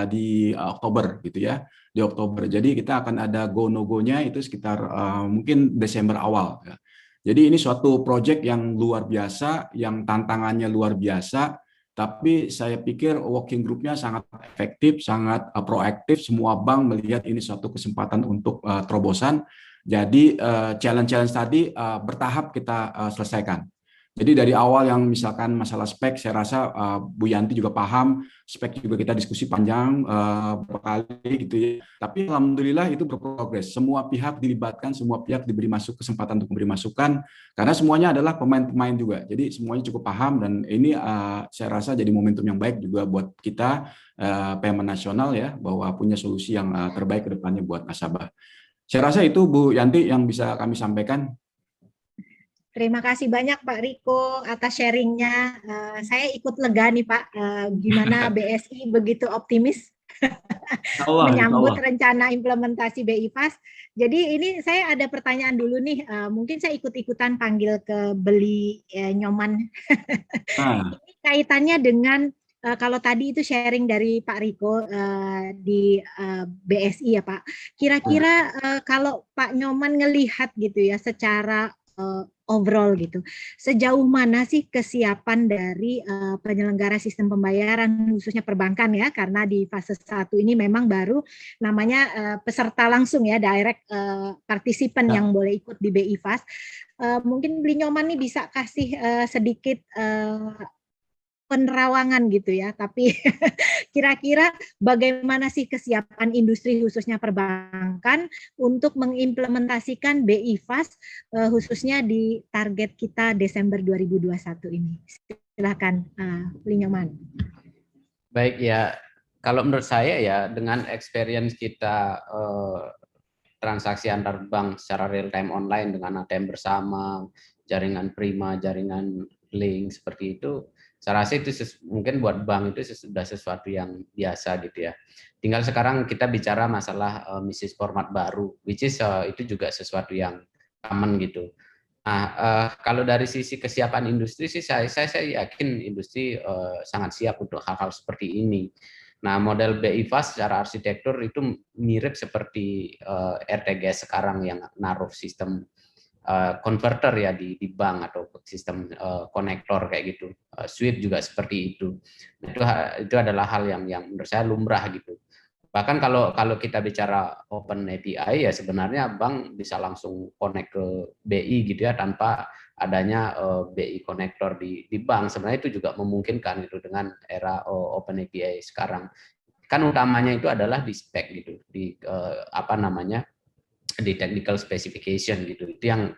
di Oktober gitu ya, di Oktober. Jadi kita akan ada go no go-nya itu sekitar mungkin Desember awal. Ya. Jadi ini suatu proyek yang luar biasa, yang tantangannya luar biasa, tapi saya pikir working group-nya sangat efektif, sangat proaktif. Semua bank melihat ini suatu kesempatan untuk terobosan. Jadi challenge-challenge tadi bertahap kita selesaikan. Jadi dari awal yang misalkan masalah spek, saya rasa Bu Yanti juga paham, spek juga kita diskusi panjang beberapa kali gitu ya. Tapi alhamdulillah itu berprogres. Semua pihak dilibatkan, semua pihak diberi kesempatan untuk memberi masukan, karena semuanya adalah pemain-pemain juga. Jadi semuanya cukup paham, dan ini saya rasa jadi momentum yang baik juga buat kita payment nasional ya, bahwa punya solusi yang terbaik ke depannya buat nasabah. Saya rasa itu Bu Yanti yang bisa kami sampaikan. Terima kasih banyak Pak Riko atas sharingnya. Saya ikut lega nih Pak, gimana BSI begitu optimis menyambut rencana implementasi BI Fast. Jadi ini saya ada pertanyaan dulu nih, mungkin saya ikut-ikutan panggil ke Beli Nyoman. Ini kaitannya dengan kalau tadi itu sharing dari Pak Riko di BSI ya Pak. Kira-kira kalau Pak Nyoman ngelihat gitu ya secara overall gitu, sejauh mana sih kesiapan dari penyelenggara sistem pembayaran khususnya perbankan ya, karena di fase 1 ini memang baru namanya peserta langsung ya, direct participant yang boleh ikut di BI Fast. Mungkin Beli Nyoman nih bisa kasih sedikit penerawangan gitu ya, tapi kira-kira bagaimana sih kesiapan industri khususnya perbankan untuk mengimplementasikan BI Fast khususnya di target kita Desember 2021 ini. Silakan Beli Nyoman. Baik ya, kalau menurut saya ya dengan experience kita transaksi antar bank secara real time online dengan ATM bersama, jaringan Prima, jaringan Link seperti itu, saya rasa itu mungkin buat bank itu sudah sesuatu yang biasa gitu ya. Tinggal sekarang kita bicara masalah bisnis format baru, which is itu juga sesuatu yang common gitu. Nah, kalau dari sisi kesiapan industri sih saya yakin industri sangat siap untuk hal-hal seperti ini. Nah, model BI Fast secara arsitektur itu mirip seperti RTGS sekarang yang naruh sistem converter ya di bank atau sistem konektor kayak gitu. Swift juga seperti itu. Itu adalah hal yang menurut saya lumrah gitu. Bahkan kalau kita bicara open API ya sebenarnya bank bisa langsung connect ke BI gitu ya tanpa adanya BI Connector di bank. Sebenarnya itu juga memungkinkan gitu dengan era Open API sekarang. Kan utamanya itu adalah di spek gitu, di di technical specification gitu. Itu yang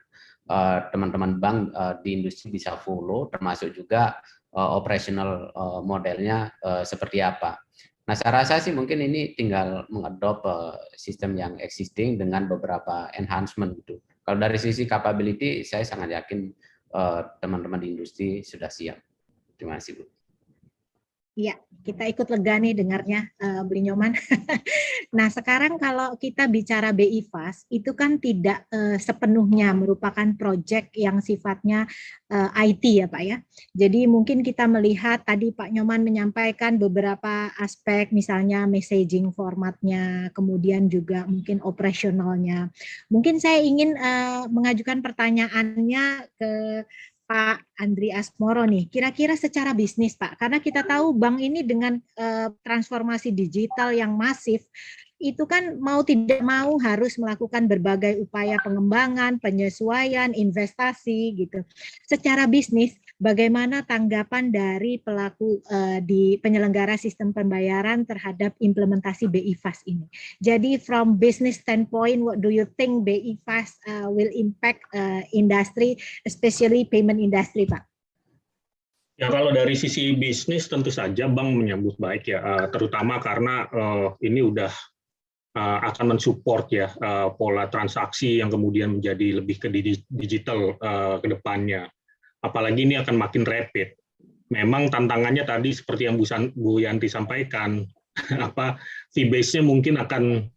teman-teman bank di industri bisa follow, termasuk juga operational modelnya seperti apa. Nah, saya rasa sih mungkin ini tinggal mengadop sistem yang existing dengan beberapa enhancement gitu. Kalau dari sisi capability, saya sangat yakin teman-teman di industri sudah siap. Terima kasih, Bu. Iya, kita ikut lega nih dengarnya, Beli Nyoman. Nah, sekarang kalau kita bicara BI Fast, itu kan tidak sepenuhnya merupakan proyek yang sifatnya IT ya Pak ya. Jadi mungkin kita melihat tadi Pak Nyoman menyampaikan beberapa aspek, misalnya messaging formatnya, kemudian juga mungkin operasionalnya. Mungkin saya ingin mengajukan pertanyaannya ke Pak Andri Asmoro nih, kira-kira secara bisnis Pak, karena kita tahu bank ini dengan transformasi digital yang masif, itu kan mau tidak mau harus melakukan berbagai upaya pengembangan, penyesuaian, investasi gitu. Secara bisnis, bagaimana tanggapan dari pelaku di penyelenggara sistem pembayaran terhadap implementasi BI Fast ini? Jadi from business standpoint, what do you think BI Fast will impact industry, especially payment industry, Pak? Ya, kalau dari sisi bisnis tentu saja bank menyambut baik ya, terutama karena ini udah akan mensupport ya pola transaksi yang kemudian menjadi lebih ke digital ke depannya. Apalagi ini akan makin rapid. Memang tantangannya tadi seperti yang Bu Yanti sampaikan, fee base-nya mungkin akan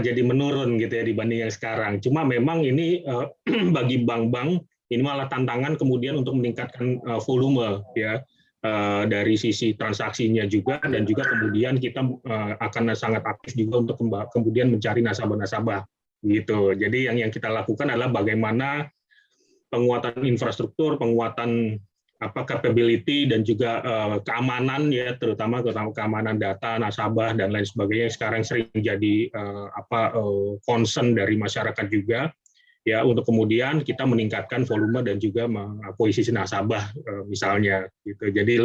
jadi menurun gitu ya dibanding yang sekarang. Cuma memang ini bagi bank-bank ini malah tantangan kemudian untuk meningkatkan volume ya. Dari sisi transaksinya juga, dan juga kemudian kita akan sangat aktif juga untuk kemudian mencari nasabah-nasabah gitu. Jadi yang kita lakukan adalah bagaimana penguatan infrastruktur, penguatan capability dan juga keamanan ya, terutama keamanan data nasabah dan lain sebagainya yang sekarang sering jadi concern dari masyarakat juga. Ya, untuk kemudian kita meningkatkan volume dan juga akuisisi nasabah misalnya gitu. Jadi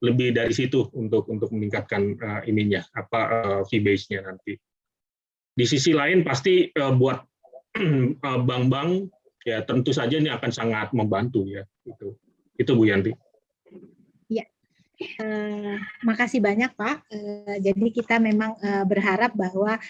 lebih dari situ untuk meningkatkan fee base-nya nanti. Di sisi lain pasti buat bank-bank ya tentu saja ini akan sangat membantu ya gitu. Itu Bu Yanti. Ya. Makasih banyak Pak. Jadi kita memang berharap bahwa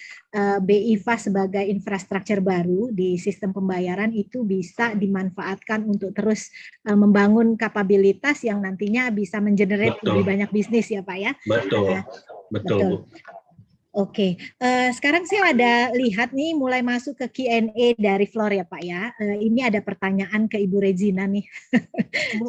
BI Fast sebagai infrastruktur baru di sistem pembayaran itu bisa dimanfaatkan untuk terus membangun kapabilitas yang nantinya bisa mengenerate lebih banyak bisnis ya Pak ya. Betul. Oke, sekarang saya ada lihat nih mulai masuk ke Q&A dari floor ya Pak ya. Ini ada pertanyaan ke Ibu Regina nih.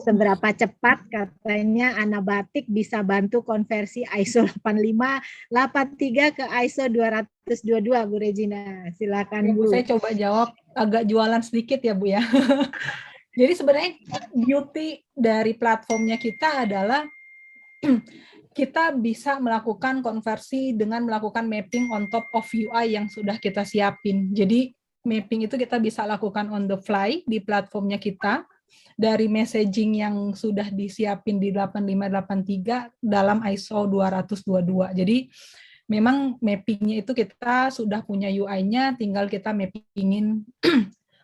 Seberapa cepat katanya Anabatik bisa bantu konversi ISO 8583 ke ISO 20022 Bu Regina? Silakan Bu. Saya coba jawab agak jualan sedikit ya Bu ya. Jadi sebenarnya beauty dari platformnya kita adalah kita bisa melakukan konversi dengan melakukan mapping on top of UI yang sudah kita siapin. Jadi mapping itu kita bisa lakukan on the fly di platformnya kita dari messaging yang sudah disiapin di 8583 dalam ISO 20022. Jadi memang mappingnya itu kita sudah punya UI-nya, tinggal kita mappingin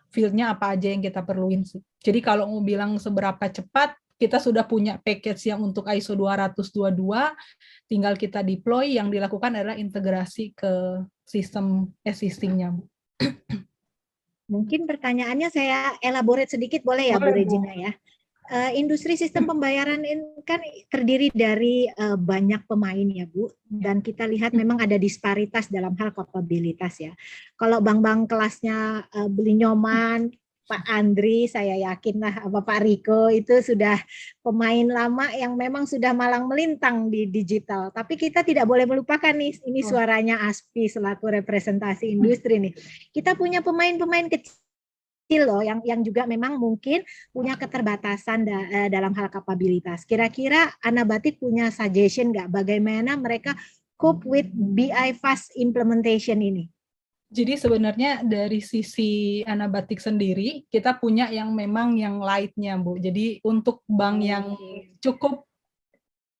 field-nya apa aja yang kita perluin. Jadi kalau mau bilang seberapa cepat, kita sudah punya package yang untuk ISO 222, tinggal kita deploy, yang dilakukan adalah integrasi ke sistem existing-nya. Mungkin pertanyaannya saya elaborate sedikit boleh ya Bu Regina ya. Industri sistem pembayaran ini kan terdiri dari banyak pemain ya Bu, dan kita lihat memang ada disparitas dalam hal kapabilitas ya. Kalau bank-bank kelasnya Beli Nyoman, Pak Andri, saya yakin lah Pak Riko itu sudah pemain lama yang memang sudah malang melintang di digital. Tapi kita tidak boleh melupakan nih, ini suaranya ASPI selaku representasi industri nih. Kita punya pemain-pemain kecil loh yang juga memang mungkin punya keterbatasan dalam hal kapabilitas. Kira-kira Anabatik punya suggestion nggak bagaimana mereka cope with BI Fast implementation ini? Jadi sebenarnya dari sisi Anabatik sendiri, kita punya yang memang yang light-nya, Bu. Jadi untuk bank yang cukup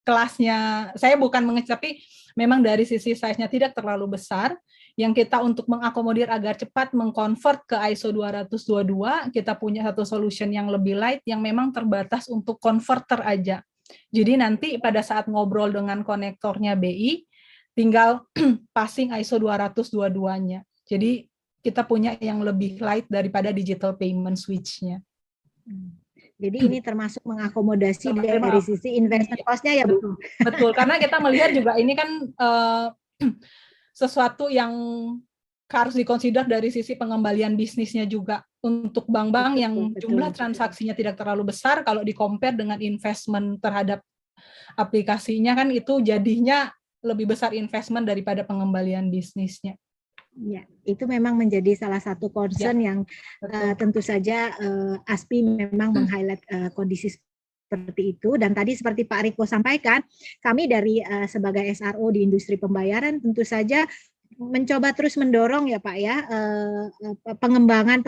kelasnya, saya bukan mengecek, tapi memang dari sisi size-nya tidak terlalu besar, yang kita untuk mengakomodir agar cepat mengkonvert ke ISO 20022, kita punya satu solution yang lebih light, yang memang terbatas untuk converter aja. Jadi nanti pada saat ngobrol dengan konektornya BI, tinggal passing ISO 20022-nya. Jadi kita punya yang lebih light daripada digital payment switch-nya. Jadi ini termasuk mengakomodasi dari sisi investment cost-nya ya, Bu? Betul, karena kita melihat juga ini kan sesuatu yang harus dikonsider dari sisi pengembalian bisnisnya juga. Untuk bank-bank yang jumlah transaksinya tidak terlalu besar, kalau di-compare dengan investment terhadap aplikasinya kan itu jadinya lebih besar investment daripada pengembalian bisnisnya. Ya, itu memang menjadi salah satu concern yang tentu saja ASPI memang meng-highlight kondisi seperti itu. Dan tadi seperti Pak Riko sampaikan, kami dari sebagai SRO di industri pembayaran tentu saja mencoba terus mendorong ya Pak ya pengembangan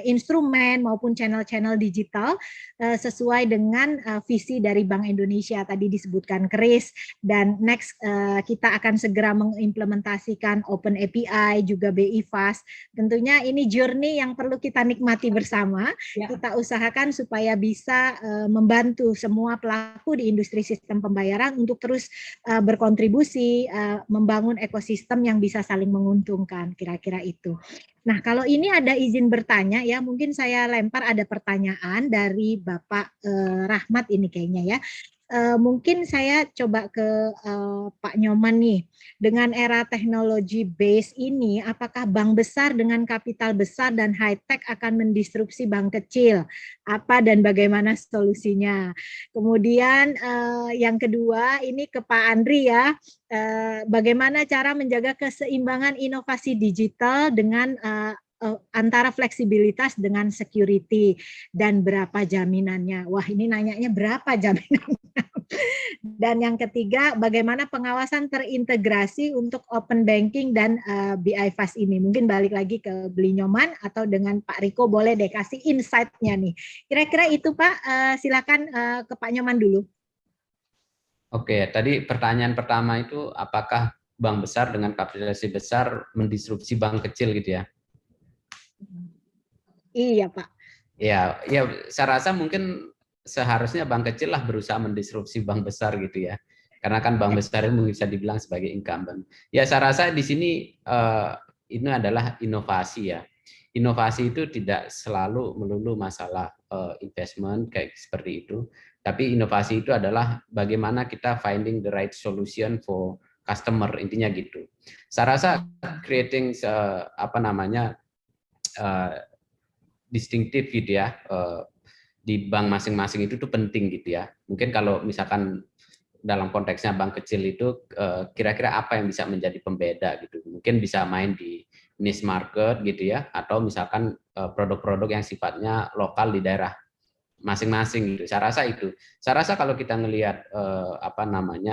instrumen maupun channel-channel digital sesuai dengan visi dari Bank Indonesia tadi disebutkan KRIS, dan next kita akan segera mengimplementasikan Open API juga BI Fast. Tentunya ini journey yang perlu kita nikmati bersama. Kita usahakan supaya bisa membantu semua pelaku di industri sistem pembayaran untuk terus berkontribusi membangun ekosistem yang bisa saling menguntungkan, kira-kira itu. Nah, kalau ini ada izin bertanya ya, mungkin saya lempar ada pertanyaan dari Bapak Rahmat ini kayaknya ya. Mungkin saya coba ke Pak Nyoman nih. Dengan era teknologi base ini, apakah bank besar dengan kapital besar dan high-tech akan mendisrupsi bank kecil? Apa dan bagaimana solusinya? Kemudian yang kedua, ini ke Pak Andri ya. Bagaimana cara menjaga keseimbangan inovasi digital dengan antara fleksibilitas dengan security, dan berapa jaminannya? Wah, ini nanyanya berapa jaminannya? Dan yang ketiga, bagaimana pengawasan terintegrasi untuk open banking dan BI Fast ini? Mungkin balik lagi ke Beli Nyoman atau dengan Pak Riko, boleh deh kasih insight-nya nih. Kira-kira itu Pak, silakan ke Pak Nyoman dulu. Oke, tadi pertanyaan pertama itu apakah bank besar dengan kapitalisasi besar mendisrupsi bank kecil gitu ya? Iya Pak. Ya, saya rasa mungkin seharusnya bank kecil lah berusaha mendisrupsi bank besar gitu ya. Karena kan bank besar itu bisa dibilang sebagai incumbent. Ya, saya rasa di sini ini adalah inovasi ya. Inovasi itu tidak selalu melulu masalah investment kayak seperti itu. Tapi inovasi itu adalah bagaimana kita finding the right solution for customer, intinya gitu. Saya rasa creating distinctive gitu ya di bank masing-masing itu tuh penting gitu ya. Mungkin kalau misalkan dalam konteksnya bank kecil itu kira-kira apa yang bisa menjadi pembeda gitu. Mungkin bisa main di niche market gitu ya, atau misalkan produk-produk yang sifatnya lokal di daerah masing-masing gitu. Saya rasa itu. Saya rasa kalau kita ngelihat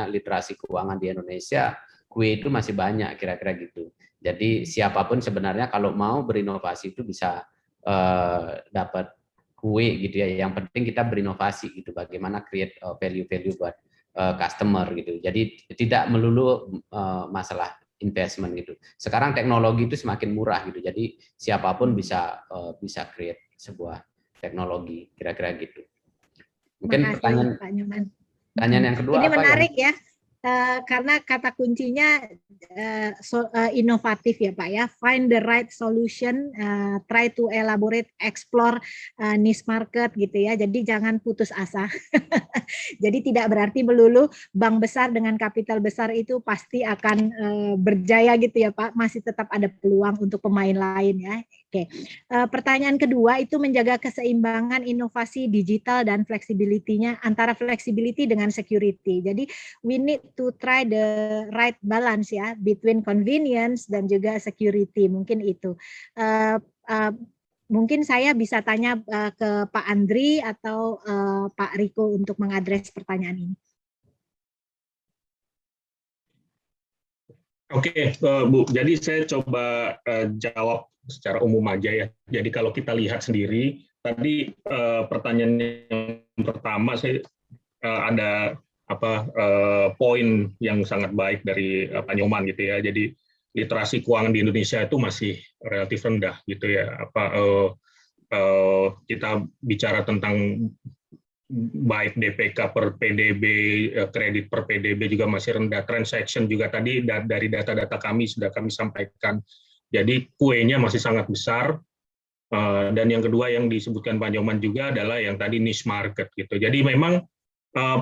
literasi keuangan di Indonesia, kue itu masih banyak kira-kira gitu. Jadi siapapun sebenarnya kalau mau berinovasi itu bisa dapat kue gitu ya. Yang penting kita berinovasi gitu, bagaimana create value-value buat customer gitu. Jadi tidak melulu masalah investment gitu. Sekarang teknologi itu semakin murah gitu. Jadi siapapun bisa create sebuah teknologi, kira-kira gitu. Mungkin pertanyaan yang kedua ini apa menarik ya? Karena kata kuncinya inovatif ya Pak ya, find the right solution, try to elaborate, explore niche market gitu ya. Jadi jangan putus asa. Jadi tidak berarti melulu bank besar dengan kapital besar itu pasti akan berjaya gitu ya Pak. Masih tetap ada peluang untuk pemain lain ya. Oke. Pertanyaan kedua itu menjaga keseimbangan inovasi digital dan flexibility-nya, antara flexibility dengan security. Jadi we need to try the right balance ya between convenience dan juga security. Mungkin itu. Mungkin saya bisa tanya ke Pak Andri atau Pak Riko untuk mengadres pertanyaan ini. Oke, Bu. Jadi saya coba jawab secara umum aja ya. Jadi kalau kita lihat sendiri, tadi pertanyaan yang pertama saya ada poin yang sangat baik dari Pak Nyoman gitu ya. Jadi literasi keuangan di Indonesia itu masih relatif rendah gitu ya. Kita bicara tentang baik DPK per PDB, kredit per PDB juga masih rendah, transaction juga tadi dari data-data kami sudah kami sampaikan. Jadi kuenya masih sangat besar. Dan yang kedua yang disebutkan Pak Nyoman juga adalah yang tadi niche market gitu. Jadi memang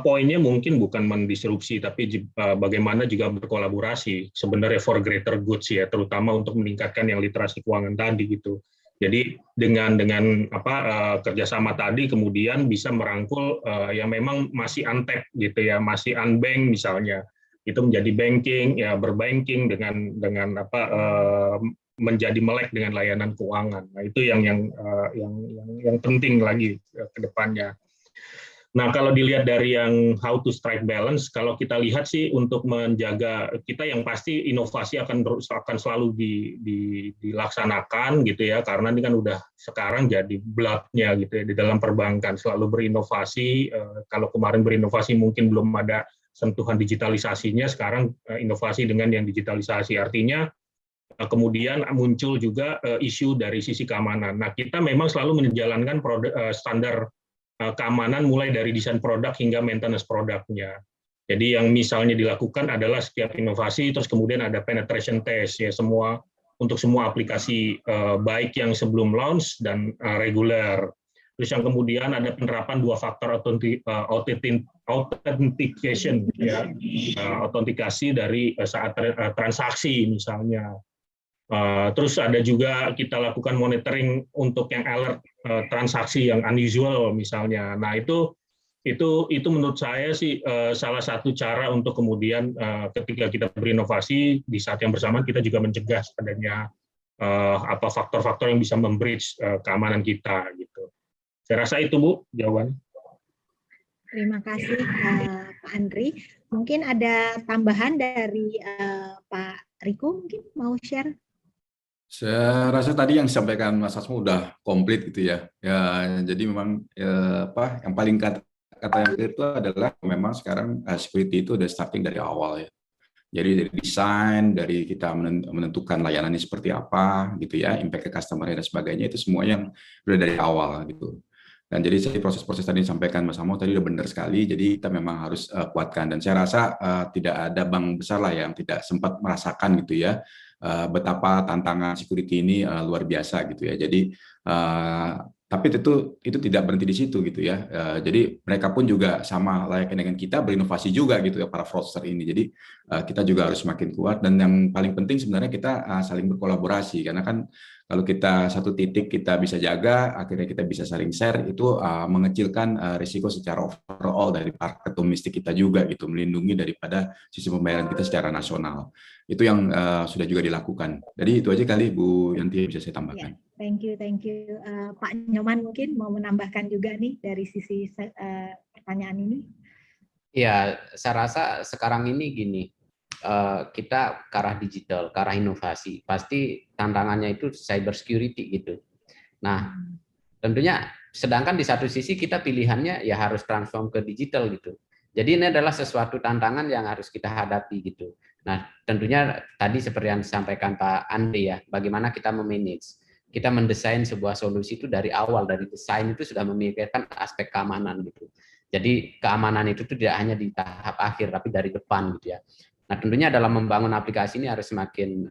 poinnya mungkin bukan mendisrupsi, tapi bagaimana juga berkolaborasi sebenarnya for greater goods ya, terutama untuk meningkatkan yang literasi keuangan tadi gitu. Jadi dengan kerjasama tadi kemudian bisa merangkul yang memang masih untapped gitu ya, masih unbank misalnya, itu menjadi banking ya, berbanking dengan menjadi melek dengan layanan keuangan. Nah itu yang penting lagi ke depannya. Nah, kalau dilihat dari yang how to strike balance, kalau kita lihat sih untuk menjaga kita yang pasti inovasi akan selalu dilaksanakan gitu ya, karena ini kan udah sekarang jadi blood-nya gitu ya di dalam perbankan, selalu berinovasi. Kalau kemarin berinovasi mungkin belum ada sentuhan digitalisasinya, sekarang inovasi dengan yang digitalisasi. Artinya kemudian muncul juga isu dari sisi keamanan. Nah, kita memang selalu menjalankan standar keamanan mulai dari desain produk hingga maintenance produknya. Jadi yang misalnya dilakukan adalah setiap inovasi, terus kemudian ada penetration test ya, untuk semua aplikasi baik yang sebelum launch dan reguler. Terus yang kemudian ada penerapan 2 faktor authentication ya, autentikasi dari saat transaksi misalnya. Terus ada juga kita lakukan monitoring untuk yang alert transaksi yang unusual misalnya. Nah itu menurut saya sih salah satu cara untuk kemudian ketika kita berinovasi di saat yang bersamaan kita juga mencegah adanya faktor-faktor yang bisa membreach keamanan kita gitu. Saya rasa itu Bu jawaban. Terima kasih Pak Andri. Mungkin ada tambahan dari Pak Riko, mungkin mau share? Saya rasa tadi yang disampaikan Mas Asmo udah komplit gitu ya. Ya, jadi memang yang paling kata yang clear itu adalah memang sekarang security itu udah starting dari awal ya. Jadi dari desain, dari kita menentukan layanannya seperti apa gitu ya, impact ke customer dan sebagainya, itu semua yang udah dari awal gitu. Dan jadi proses-proses tadi disampaikan Mas Amo tadi udah benar sekali, jadi kita memang harus kuatkan. Dan saya rasa tidak ada bank besar lah yang tidak sempat merasakan gitu ya, betapa tantangan security ini luar biasa gitu ya. Jadi tapi itu tidak berhenti di situ gitu ya. Jadi mereka pun juga sama layaknya dengan kita berinovasi juga gitu ya, para fraudster ini. Jadi kita juga harus semakin kuat, dan yang paling penting sebenarnya kita saling berkolaborasi, karena kan kalau kita satu titik kita bisa jaga, akhirnya kita bisa saling share, itu mengecilkan risiko secara overall dari market domestik kita juga gitu, melindungi daripada sistem pembayaran kita secara nasional. Itu yang sudah juga dilakukan. Jadi itu aja kali Bu Yanti bisa saya tambahkan. Thank you. Pak Nyoman mungkin mau menambahkan juga nih dari sisi pertanyaan ini. Ya, saya rasa sekarang ini gini, kita ke arah digital, ke arah inovasi, pasti tantangannya itu cyber security gitu. Nah, tentunya sedangkan di satu sisi kita pilihannya ya harus transform ke digital gitu. Jadi ini adalah sesuatu tantangan yang harus kita hadapi gitu. Nah, tentunya tadi seperti yang disampaikan Pak Andri ya, bagaimana kita memanage. Kita mendesain sebuah solusi itu dari awal, dari desain itu sudah memikirkan aspek keamanan gitu. Jadi keamanan itu tidak hanya di tahap akhir, tapi dari depan gitu ya. Nah, tentunya dalam membangun aplikasi ini harus semakin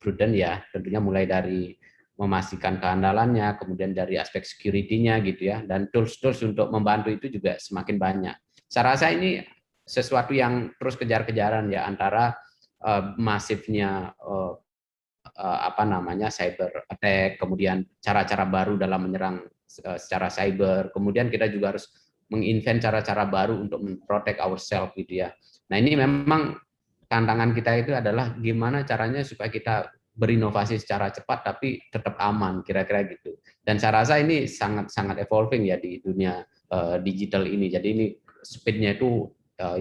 prudent ya, tentunya mulai dari memastikan keandalannya, kemudian dari aspek security-nya gitu ya, dan tools-tools untuk membantu itu juga semakin banyak. Saya rasa ini sesuatu yang terus kejar-kejaran ya, antara masifnya cyber attack, kemudian cara-cara baru dalam menyerang secara cyber, kemudian kita juga harus menginvent cara-cara baru untuk memprotect ourselves gitu ya. Nah, ini memang tantangan kita itu adalah gimana caranya supaya kita berinovasi secara cepat tapi tetap aman, kira-kira gitu. Dan saya rasa ini sangat-sangat evolving ya di dunia digital ini. Jadi ini speed-nya itu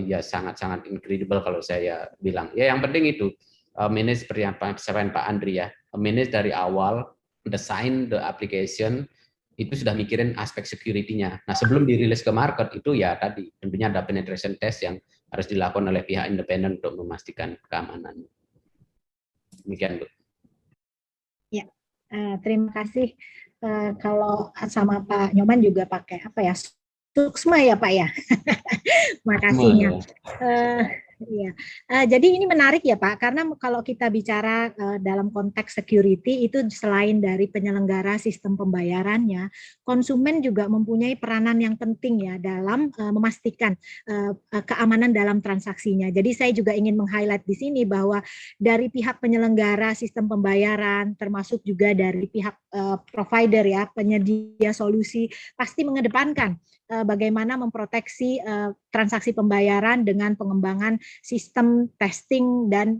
ya sangat-sangat incredible kalau saya bilang. Ya yang penting itu manage seperti yang disampaikan Pak Andri ya, manage dari awal, design the application, itu sudah mikirin aspek security-nya. Nah sebelum dirilis ke market itu ya tadi tentunya ada penetration test yang harus dilakukan oleh pihak independen untuk memastikan keamanan. Demikian Bu. Ya, terima kasih. Kalau sama Pak Nyoman juga pakai apa ya? Suksma ya Pak ya. Makasihnya. Iya. Jadi ini menarik ya Pak, karena kalau kita bicara dalam konteks security itu selain dari penyelenggara sistem pembayarannya, konsumen juga mempunyai peranan yang penting ya dalam memastikan keamanan dalam transaksinya. Jadi saya juga ingin meng-highlight di sini bahwa dari pihak penyelenggara sistem pembayaran, termasuk juga dari pihak provider ya, penyedia solusi, pasti mengedepankan bagaimana memproteksi transaksi pembayaran dengan pengembangan sistem testing dan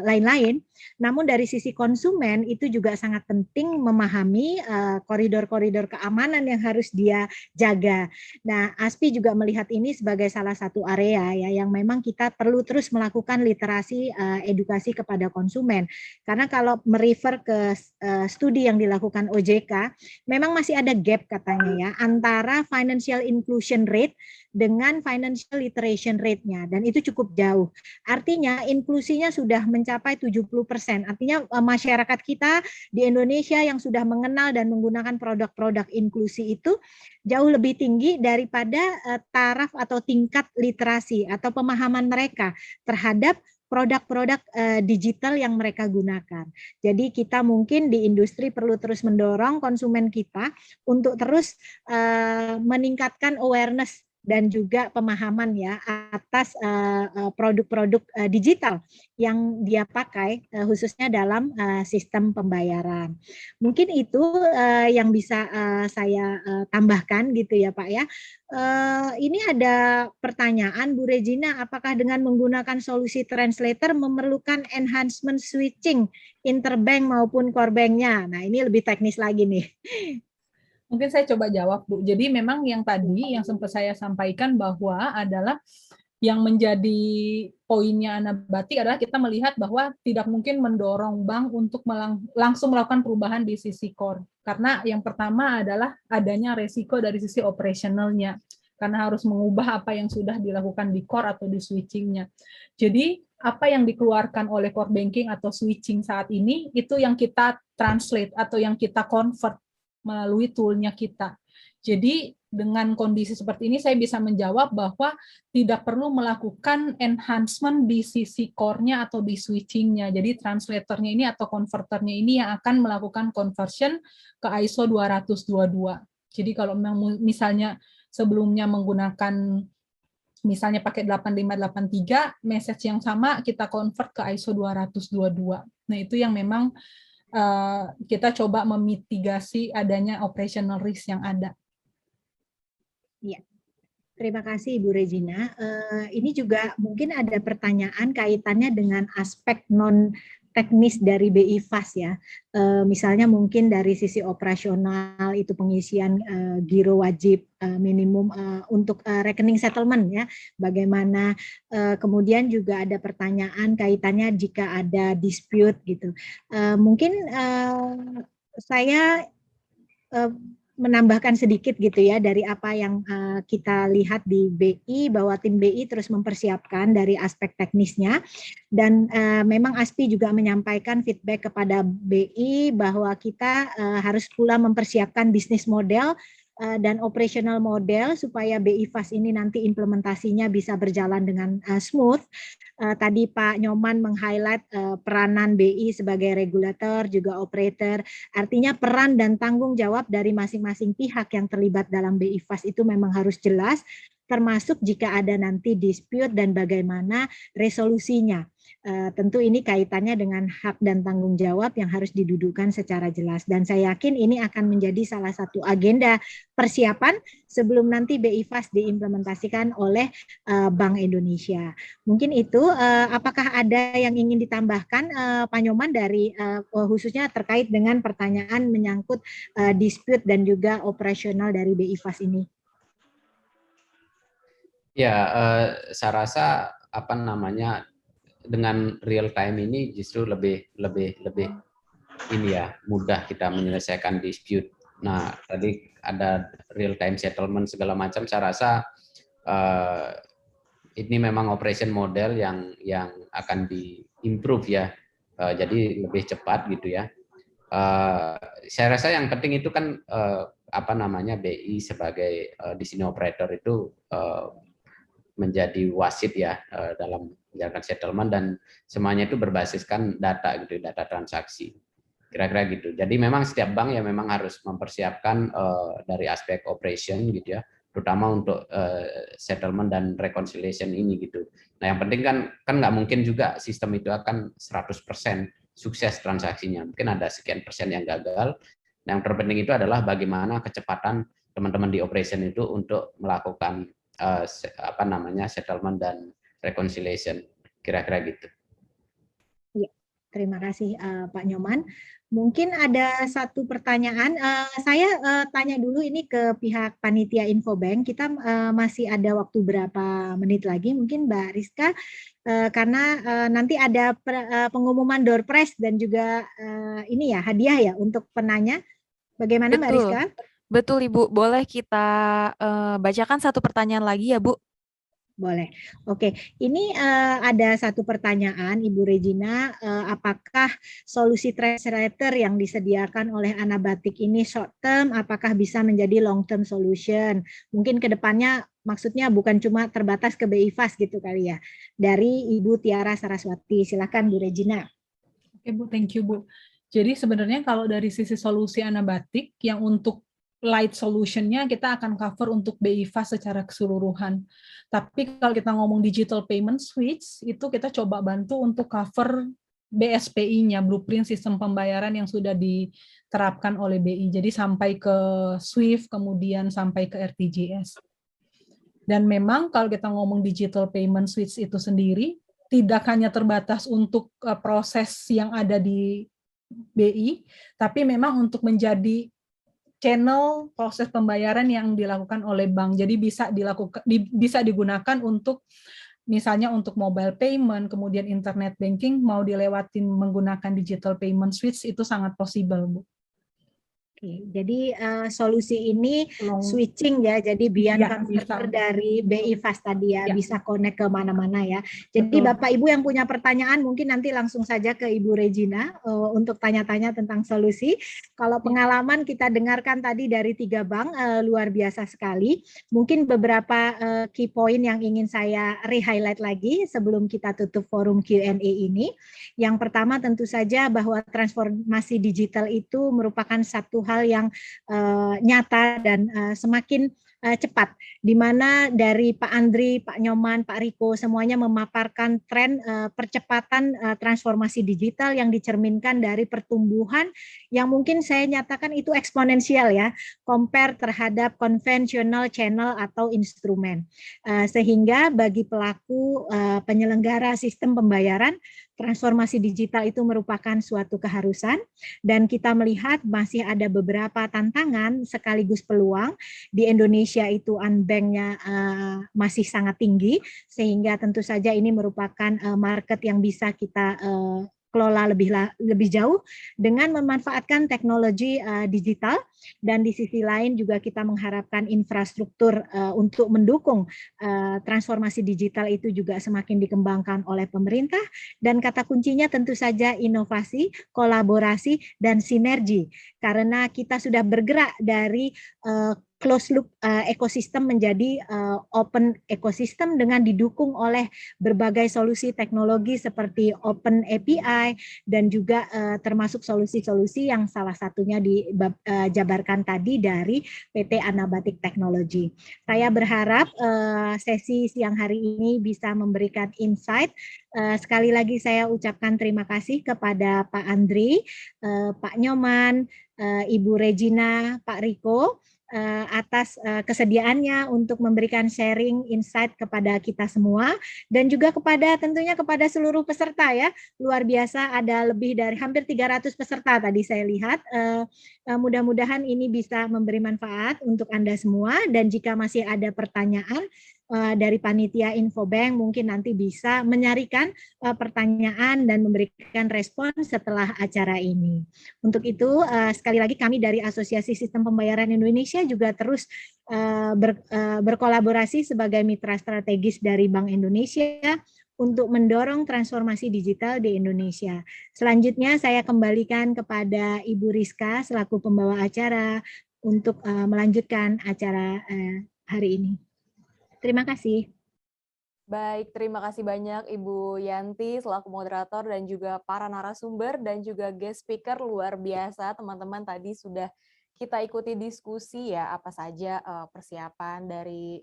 lain-lain. Namun dari sisi konsumen itu juga sangat penting memahami koridor-koridor keamanan yang harus dia jaga. Nah, ASPI juga melihat ini sebagai salah satu area ya yang memang kita perlu terus melakukan literasi edukasi kepada konsumen. Karena kalau merefer ke studi yang dilakukan OJK, memang masih ada gap katanya ya antara financial inclusion rate dengan financial literation rate-nya, dan itu cukup jauh. Artinya inklusinya sudah mencapai 70%. Artinya masyarakat kita di Indonesia yang sudah mengenal dan menggunakan produk-produk inklusi itu jauh lebih tinggi daripada taraf atau tingkat literasi atau pemahaman mereka terhadap produk-produk digital yang mereka gunakan. Jadi kita mungkin di industri perlu terus mendorong konsumen kita untuk terus meningkatkan awareness dan juga pemahaman ya atas produk-produk digital yang dia pakai khususnya dalam sistem pembayaran. Mungkin itu yang bisa saya tambahkan gitu ya Pak ya. Ini ada pertanyaan Bu Regina, apakah dengan menggunakan solusi translator memerlukan enhancement switching interbank maupun core bank-nya? Nah ini lebih teknis lagi nih. Mungkin saya coba jawab, Bu. Jadi memang yang tadi yang sempat saya sampaikan bahwa adalah yang menjadi poinnya Anabati adalah kita melihat bahwa tidak mungkin mendorong bank untuk langsung melakukan perubahan di sisi core. Karena yang pertama adalah adanya resiko dari sisi operasionalnya. Karena harus mengubah apa yang sudah dilakukan di core atau di switchingnya. Jadi apa yang dikeluarkan oleh core banking atau switching saat ini, itu yang kita translate atau yang kita convert melalui toolnya kita. Jadi dengan kondisi seperti ini saya bisa menjawab bahwa tidak perlu melakukan enhancement di sisi core-nya atau di switching-nya. Jadi translatornya ini atau converternya ini yang akan melakukan conversion ke ISO 222. Jadi kalau memang misalnya sebelumnya menggunakan misalnya pakai 8583, message yang sama kita convert ke ISO 222. Nah itu yang memang kita coba memitigasi adanya operational risk yang ada. Ya, terima kasih Ibu Regina. Ini juga mungkin ada pertanyaan kaitannya dengan aspek non teknis dari BI Fast ya. Misalnya mungkin dari sisi operasional itu pengisian giro wajib minimum untuk rekening settlement ya. Bagaimana kemudian juga ada pertanyaan kaitannya jika ada dispute gitu. Mungkin saya menambahkan sedikit gitu ya dari apa yang kita lihat di BI, bahwa tim BI terus mempersiapkan dari aspek teknisnya, dan memang ASPI juga menyampaikan feedback kepada BI bahwa kita harus pula mempersiapkan bisnis model dan operational model supaya BI Fast ini nanti implementasinya bisa berjalan dengan smooth. Tadi Pak Nyoman meng-highlight peranan BI sebagai regulator juga operator. Artinya peran dan tanggung jawab dari masing-masing pihak yang terlibat dalam BI Fast itu memang harus jelas, termasuk jika ada nanti dispute dan bagaimana resolusinya. Tentu ini kaitannya dengan hak dan tanggung jawab yang harus didudukkan secara jelas, dan saya yakin ini akan menjadi salah satu agenda persiapan sebelum nanti BI Fast diimplementasikan oleh Bank Indonesia. Mungkin itu, apakah ada yang ingin ditambahkan Pak Nyoman dari khususnya terkait dengan pertanyaan menyangkut dispute dan juga operasional dari BI Fast ini? Ya, saya rasa apa namanya dengan real time ini justru lebih ini ya mudah kita menyelesaikan dispute. Nah, tadi ada real time settlement segala macam. Saya rasa ini memang operation model yang akan di-improve ya. Jadi lebih cepat gitu ya. Saya rasa yang penting itu kan apa namanya BI sebagai di sini operator itu menjadi wasit ya dalam menjalankan settlement dan semuanya itu berbasiskan data gitu, data transaksi. Kira-kira gitu. Jadi memang setiap bank ya memang harus mempersiapkan dari aspek operation gitu ya, terutama untuk settlement dan reconciliation ini gitu. Nah, yang penting kan nggak mungkin juga sistem itu akan 100% sukses transaksinya. Mungkin ada sekian persen yang gagal. Nah, yang terpenting itu adalah bagaimana kecepatan teman-teman di operation itu untuk melakukan apa namanya settlement dan reconciliation. Kira-kira gitu. Ya, terima kasih Pak Nyoman. Mungkin ada satu pertanyaan, saya tanya dulu ini ke pihak panitia Infobank. Kita masih ada waktu berapa menit lagi, mungkin Mbak Rizka, karena nanti ada pengumuman door prize dan juga ini ya hadiah ya untuk penanya. Bagaimana Mbak Rizka? Betul Ibu, boleh kita bacakan satu pertanyaan lagi ya Bu? Boleh. Oke, ini ada satu pertanyaan Ibu Regina, apakah solusi translator yang disediakan oleh Anabatik ini short term, apakah bisa menjadi long term solution? Mungkin ke depannya maksudnya bukan cuma terbatas ke BI Fast gitu kali ya. Dari Ibu Tiara Saraswati, silakan Bu Regina. Oke Bu, thank you Bu. Jadi sebenarnya kalau dari sisi solusi Anabatik yang untuk light solution-nya kita akan cover untuk BI Fast secara keseluruhan. Tapi kalau kita ngomong digital payment switch, itu kita coba bantu untuk cover BSPI-nya, blueprint sistem pembayaran yang sudah diterapkan oleh BI. Jadi sampai ke SWIFT, kemudian sampai ke RTGS. Dan memang kalau kita ngomong digital payment switch itu sendiri, tidak hanya terbatas untuk proses yang ada di BI, tapi memang untuk menjadi channel proses pembayaran yang dilakukan oleh bank. Jadi bisa digunakan untuk misalnya untuk mobile payment, kemudian internet banking mau dilewatin menggunakan digital payment switch itu sangat possible, Bu. Oke, jadi solusi ini switching ya, jadi biar converter dari BI Fast tadi ya, bisa connect ke mana-mana ya. Jadi Bapak Ibu yang punya pertanyaan mungkin nanti langsung saja ke Ibu Regina untuk tanya-tanya tentang solusi. Kalau pengalaman kita dengarkan tadi dari 3 bank, luar biasa sekali. Mungkin beberapa key point yang ingin saya re-highlight lagi sebelum kita tutup forum Q&A ini. Yang pertama tentu saja bahwa transformasi digital itu merupakan satu hal yang nyata dan semakin cepat, di mana dari Pak Andri, Pak Nyoman, Pak Riko semuanya memaparkan tren percepatan transformasi digital yang dicerminkan dari pertumbuhan yang mungkin saya nyatakan itu eksponensial ya, compare terhadap konvensional channel atau instrumen. Sehingga bagi pelaku penyelenggara sistem pembayaran, transformasi digital itu merupakan suatu keharusan dan kita melihat masih ada beberapa tantangan sekaligus peluang. Di Indonesia itu unbanknya masih sangat tinggi sehingga tentu saja ini merupakan market yang bisa kita kelola lebih jauh dengan memanfaatkan teknologi digital, dan di sisi lain juga kita mengharapkan infrastruktur untuk mendukung transformasi digital itu juga semakin dikembangkan oleh pemerintah, dan kata kuncinya tentu saja inovasi, kolaborasi, dan sinergi karena kita sudah bergerak dari closed loop ekosistem menjadi open ekosistem dengan didukung oleh berbagai solusi teknologi seperti open API dan juga termasuk solusi-solusi yang salah satunya dijabarkan tadi dari PT Anabatik Technology. Saya berharap sesi siang hari ini bisa memberikan insight. Sekali lagi saya ucapkan terima kasih kepada Pak Andri, Pak Nyoman, Ibu Regina, Pak Riko, atas kesediaannya untuk memberikan sharing insight kepada kita semua dan juga tentunya kepada seluruh peserta ya. Luar biasa, ada lebih dari hampir 300 peserta tadi saya lihat. Mudah-mudahan ini bisa memberi manfaat untuk Anda semua, dan jika masih ada pertanyaan dari panitia Infobank mungkin nanti bisa menyarikan pertanyaan dan memberikan respon setelah acara ini. Untuk itu sekali lagi kami dari Asosiasi Sistem Pembayaran Indonesia juga terus berkolaborasi sebagai mitra strategis dari Bank Indonesia untuk mendorong transformasi digital di Indonesia. Selanjutnya saya kembalikan kepada Ibu Rizka selaku pembawa acara untuk melanjutkan acara hari ini. Terima kasih. Baik, terima kasih banyak Ibu Yanti selaku moderator dan juga para narasumber dan juga guest speaker luar biasa. Teman-teman tadi sudah kita ikuti diskusi ya apa saja persiapan dari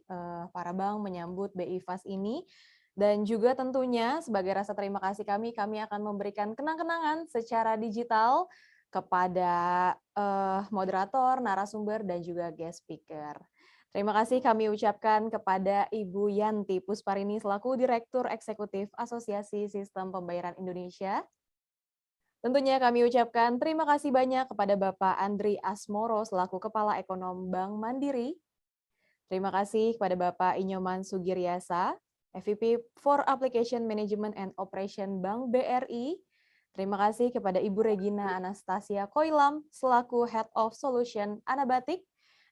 para bank menyambut BI Fast ini. Dan juga tentunya sebagai rasa terima kasih kami akan memberikan kenang-kenangan secara digital kepada moderator, narasumber, dan juga guest speaker. Terima kasih kami ucapkan kepada Ibu Yanti Pusparini selaku Direktur Eksekutif Asosiasi Sistem Pembayaran Indonesia. Tentunya kami ucapkan terima kasih banyak kepada Bapak Andri Asmoro selaku Kepala Ekonom Bank Mandiri. Terima kasih kepada Bapak Inyoman Sugiryasa, EVP for Application Management and Operation Bank BRI. Terima kasih kepada Ibu Regina Anastasia Koilam selaku Head of Solution Anabatik.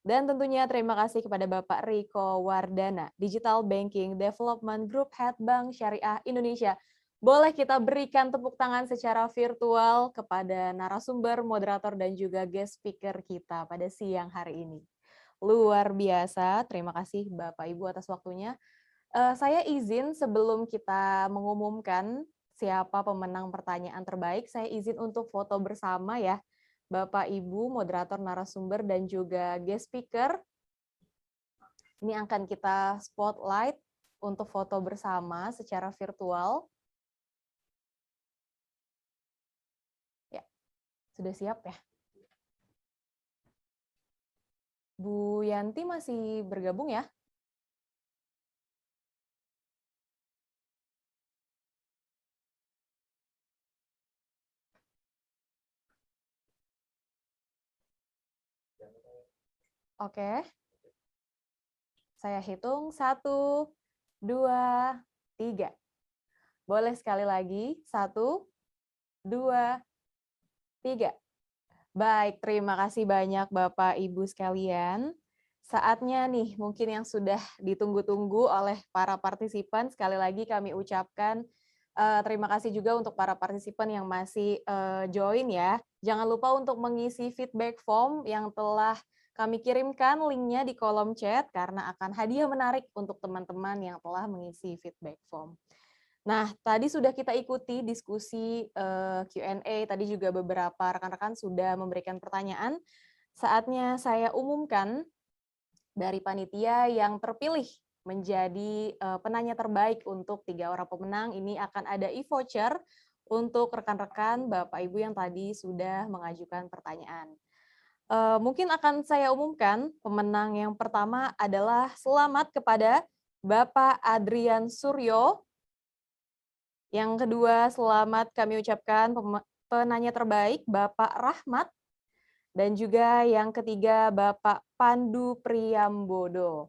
Dan tentunya terima kasih kepada Bapak Riko Wardana, Digital Banking Development Group Head Bank Syariah Indonesia. Boleh kita berikan tepuk tangan secara virtual kepada narasumber, moderator, dan juga guest speaker kita pada siang hari ini. Luar biasa, terima kasih Bapak Ibu atas waktunya. Saya izin sebelum kita mengumumkan siapa pemenang pertanyaan terbaik, saya izin untuk foto bersama ya. Bapak, Ibu, moderator, narasumber, dan juga guest speaker. Ini akan kita spotlight untuk foto bersama secara virtual. Ya, sudah siap ya? Bu Yanti masih bergabung ya? Oke. Saya hitung 1, 2, 3. Boleh sekali lagi. 1, 2, 3. Baik, terima kasih banyak Bapak Ibu sekalian. Saatnya nih mungkin yang sudah ditunggu-tunggu oleh para partisipan. Sekali lagi kami ucapkan terima kasih juga untuk para partisipan yang masih join ya. Jangan lupa untuk mengisi feedback form yang telah kami kirimkan linknya di kolom chat karena akan hadiah menarik untuk teman-teman yang telah mengisi feedback form. Nah, tadi sudah kita ikuti diskusi Q&A, tadi juga beberapa rekan-rekan sudah memberikan pertanyaan. Saatnya saya umumkan dari panitia yang terpilih menjadi penanya terbaik untuk 3 orang pemenang. Ini akan ada e-voucher untuk rekan-rekan Bapak Ibu yang tadi sudah mengajukan pertanyaan. Mungkin akan saya umumkan pemenang yang pertama adalah selamat kepada Bapak Adrian Suryo. Yang kedua, selamat kami ucapkan penanya terbaik Bapak Rahmat. Dan juga yang ketiga Bapak Pandu Priyambodo.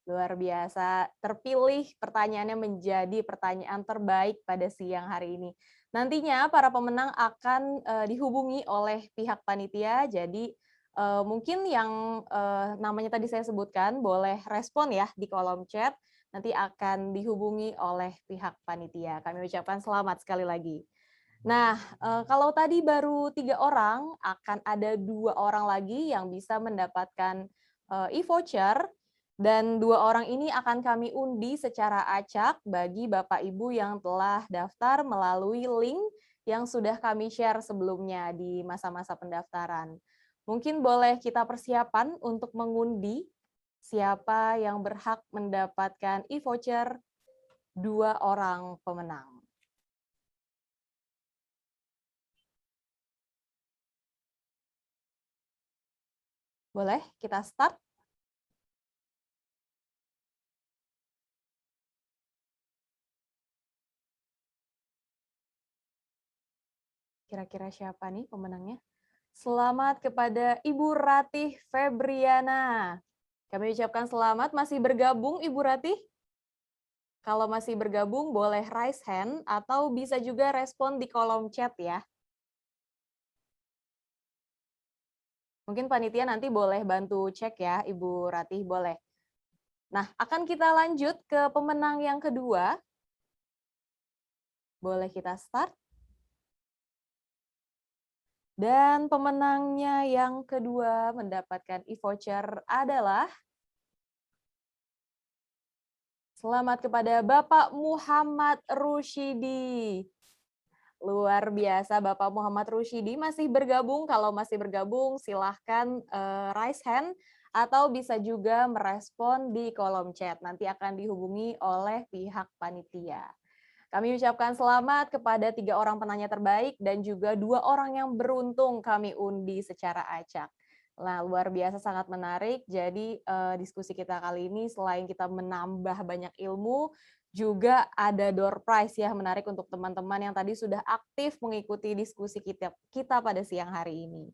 Luar biasa, terpilih pertanyaannya menjadi pertanyaan terbaik pada siang hari ini. Nantinya para pemenang akan dihubungi oleh pihak panitia, jadi mungkin yang namanya tadi saya sebutkan boleh respon ya di kolom chat, nanti akan dihubungi oleh pihak panitia. Kami ucapkan selamat sekali lagi. Nah, kalau tadi baru 3 orang, akan ada 2 orang lagi yang bisa mendapatkan e-voucher, dan 2 orang ini akan kami undi secara acak bagi Bapak Ibu yang telah daftar melalui link yang sudah kami share sebelumnya di masa-masa pendaftaran. Mungkin boleh kita persiapan untuk mengundi siapa yang berhak mendapatkan e-voucher 2 orang pemenang. Boleh kita start? Kira-kira siapa nih pemenangnya? Selamat kepada Ibu Ratih Febriana. Kami ucapkan selamat. Masih bergabung Ibu Ratih? Kalau masih bergabung boleh raise hand atau bisa juga respon di kolom chat ya. Mungkin panitia nanti boleh bantu cek ya Ibu Ratih, boleh. Nah, akan kita lanjut ke pemenang yang kedua. Boleh kita start. Dan pemenangnya yang kedua mendapatkan e-voucher adalah selamat kepada Bapak Muhammad Rushidi. Luar biasa Bapak Muhammad Rushidi masih bergabung. Kalau masih bergabung silahkan raise hand atau bisa juga merespon di kolom chat. Nanti akan dihubungi oleh pihak panitia. Kami ucapkan selamat kepada 3 orang penanya terbaik dan juga 2 orang yang beruntung kami undi secara acak. Nah, luar biasa sangat menarik. Jadi diskusi kita kali ini selain kita menambah banyak ilmu, juga ada door prize ya menarik untuk teman-teman yang tadi sudah aktif mengikuti diskusi kita pada siang hari ini.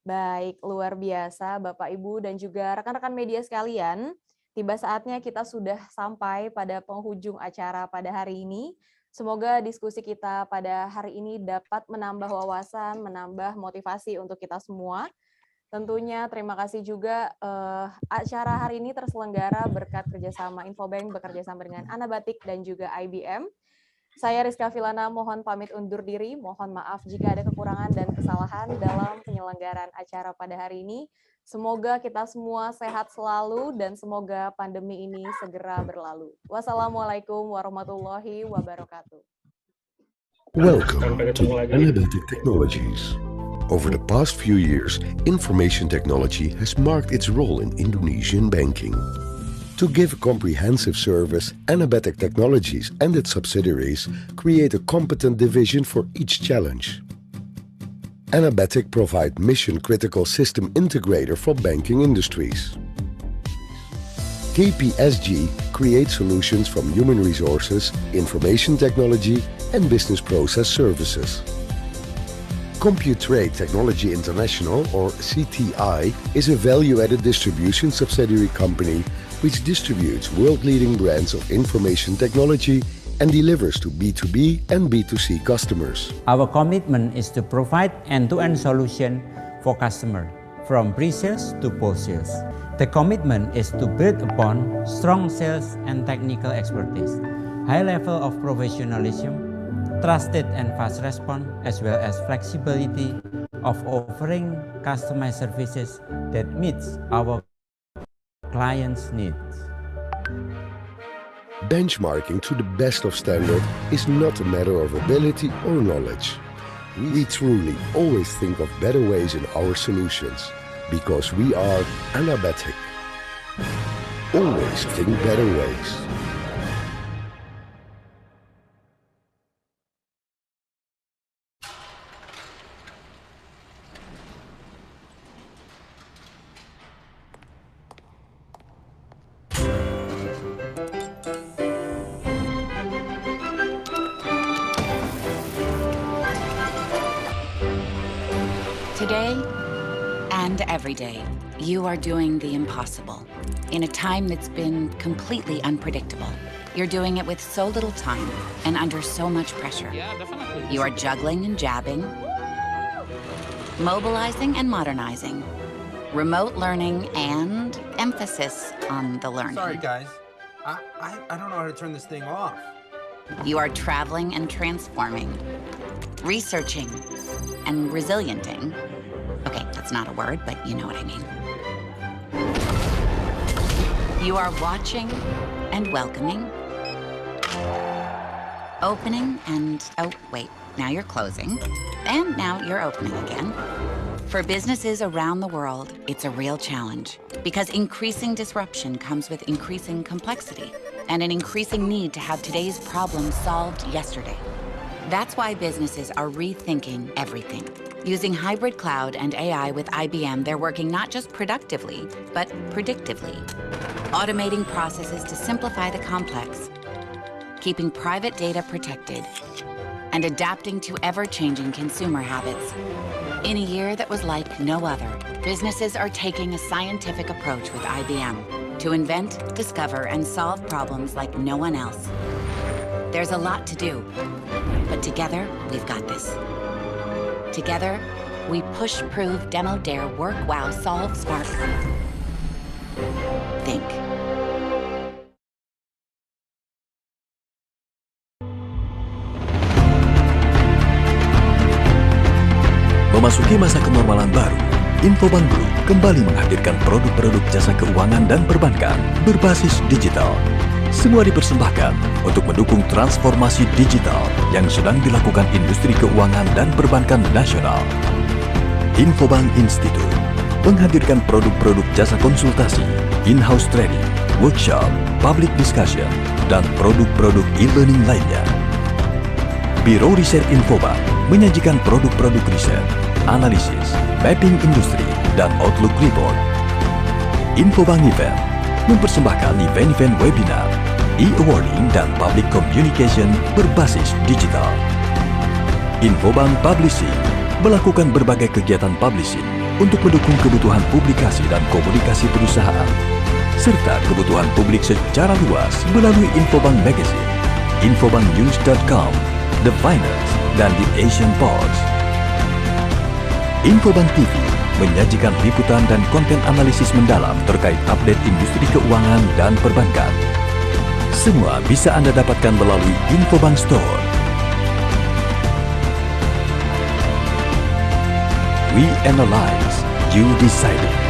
Baik, luar biasa Bapak Ibu dan juga rekan-rekan media sekalian. Tiba saatnya kita sudah sampai pada penghujung acara pada hari ini. Semoga diskusi kita pada hari ini dapat menambah wawasan, menambah motivasi untuk kita semua. Tentunya terima kasih juga acara hari ini terselenggara berkat kerjasama Infobank bekerjasama dengan Anabatik dan juga IBM. Saya Rizka Filana mohon pamit undur diri, mohon maaf jika ada kekurangan dan kesalahan dalam penyelenggaraan acara pada hari ini. Semoga kita semua sehat selalu dan semoga pandemi ini segera berlalu. Wassalamualaikum warahmatullahi wabarakatuh. Welcome to Anabatik Technologies. Over the past few years, information technology has marked its role in Indonesian banking. To give a comprehensive service, Anabatik Technologies and its subsidiaries create a competent division for each challenge. Anabatik provide mission-critical system integrator for banking industries. KPSG creates solutions from human resources, information technology, and business process services. CompuTrade Technology International, or CTI, is a value-added distribution subsidiary company which distributes world-leading brands of information technology and delivers to B2B and B2C customers. Our commitment is to provide end-to-end solution for customers, from pre-sales to post-sales. The commitment is to build upon strong sales and technical expertise, high level of professionalism, trusted and fast response, as well as flexibility of offering customized services that meets our clients' needs. Benchmarking to the best of standard is not a matter of ability or knowledge. We truly always think of better ways in our solutions because we are Anabatik. Always think better ways. Today and every day, you are doing the impossible. In a time that's been completely unpredictable, you're doing it with so little time and under so much pressure. You are juggling and jabbing, mobilizing and modernizing, remote learning and emphasis on the learning. Sorry, guys. I don't know how to turn this thing off. You are traveling and transforming, researching and resilienting. Okay, that's not a word, but you know what I mean. You are watching and welcoming, opening and, oh, wait, now you're closing, and now you're opening again. For businesses around the world, it's a real challenge because increasing disruption comes with increasing complexity and an increasing need to have today's problems solved yesterday. That's why businesses are rethinking everything. Using hybrid cloud and AI with IBM, they're working not just productively, but predictively. Automating processes to simplify the complex, keeping private data protected, and adapting to ever-changing consumer habits. In a year that was like no other, businesses are taking a scientific approach with IBM to invent, discover, and solve problems like no one else. There's a lot to do, but together, we've got this. Together, we push, prove, demo, dare, work, wow, solve, spark, think. Memasuki masa kenormalan baru, Infobank Group kembali menghadirkan produk-produk jasa keuangan dan perbankan berbasis digital. Semua dipersembahkan untuk mendukung transformasi digital yang sedang dilakukan industri keuangan dan perbankan nasional. Infobank Institute menghadirkan produk-produk jasa konsultasi, in-house training, workshop, public discussion, dan produk-produk e-learning lainnya. Biro Riset Infobank menyajikan produk-produk riset, analisis, mapping industri, dan outlook report. Infobank Event mempersembahkan event-event webinar, e-awarding, dan public communication berbasis digital. Infobank Publishing melakukan berbagai kegiatan publishing untuk mendukung kebutuhan publikasi dan komunikasi perusahaan, serta kebutuhan publik secara luas melalui Infobank Magazine, infobanknews.com, The Finance, dan The Asian Post. Infobank TV menyajikan liputan dan konten analisis mendalam terkait update industri keuangan dan perbankan. Semua bisa Anda dapatkan melalui Infobank Store. We analyze, you decided.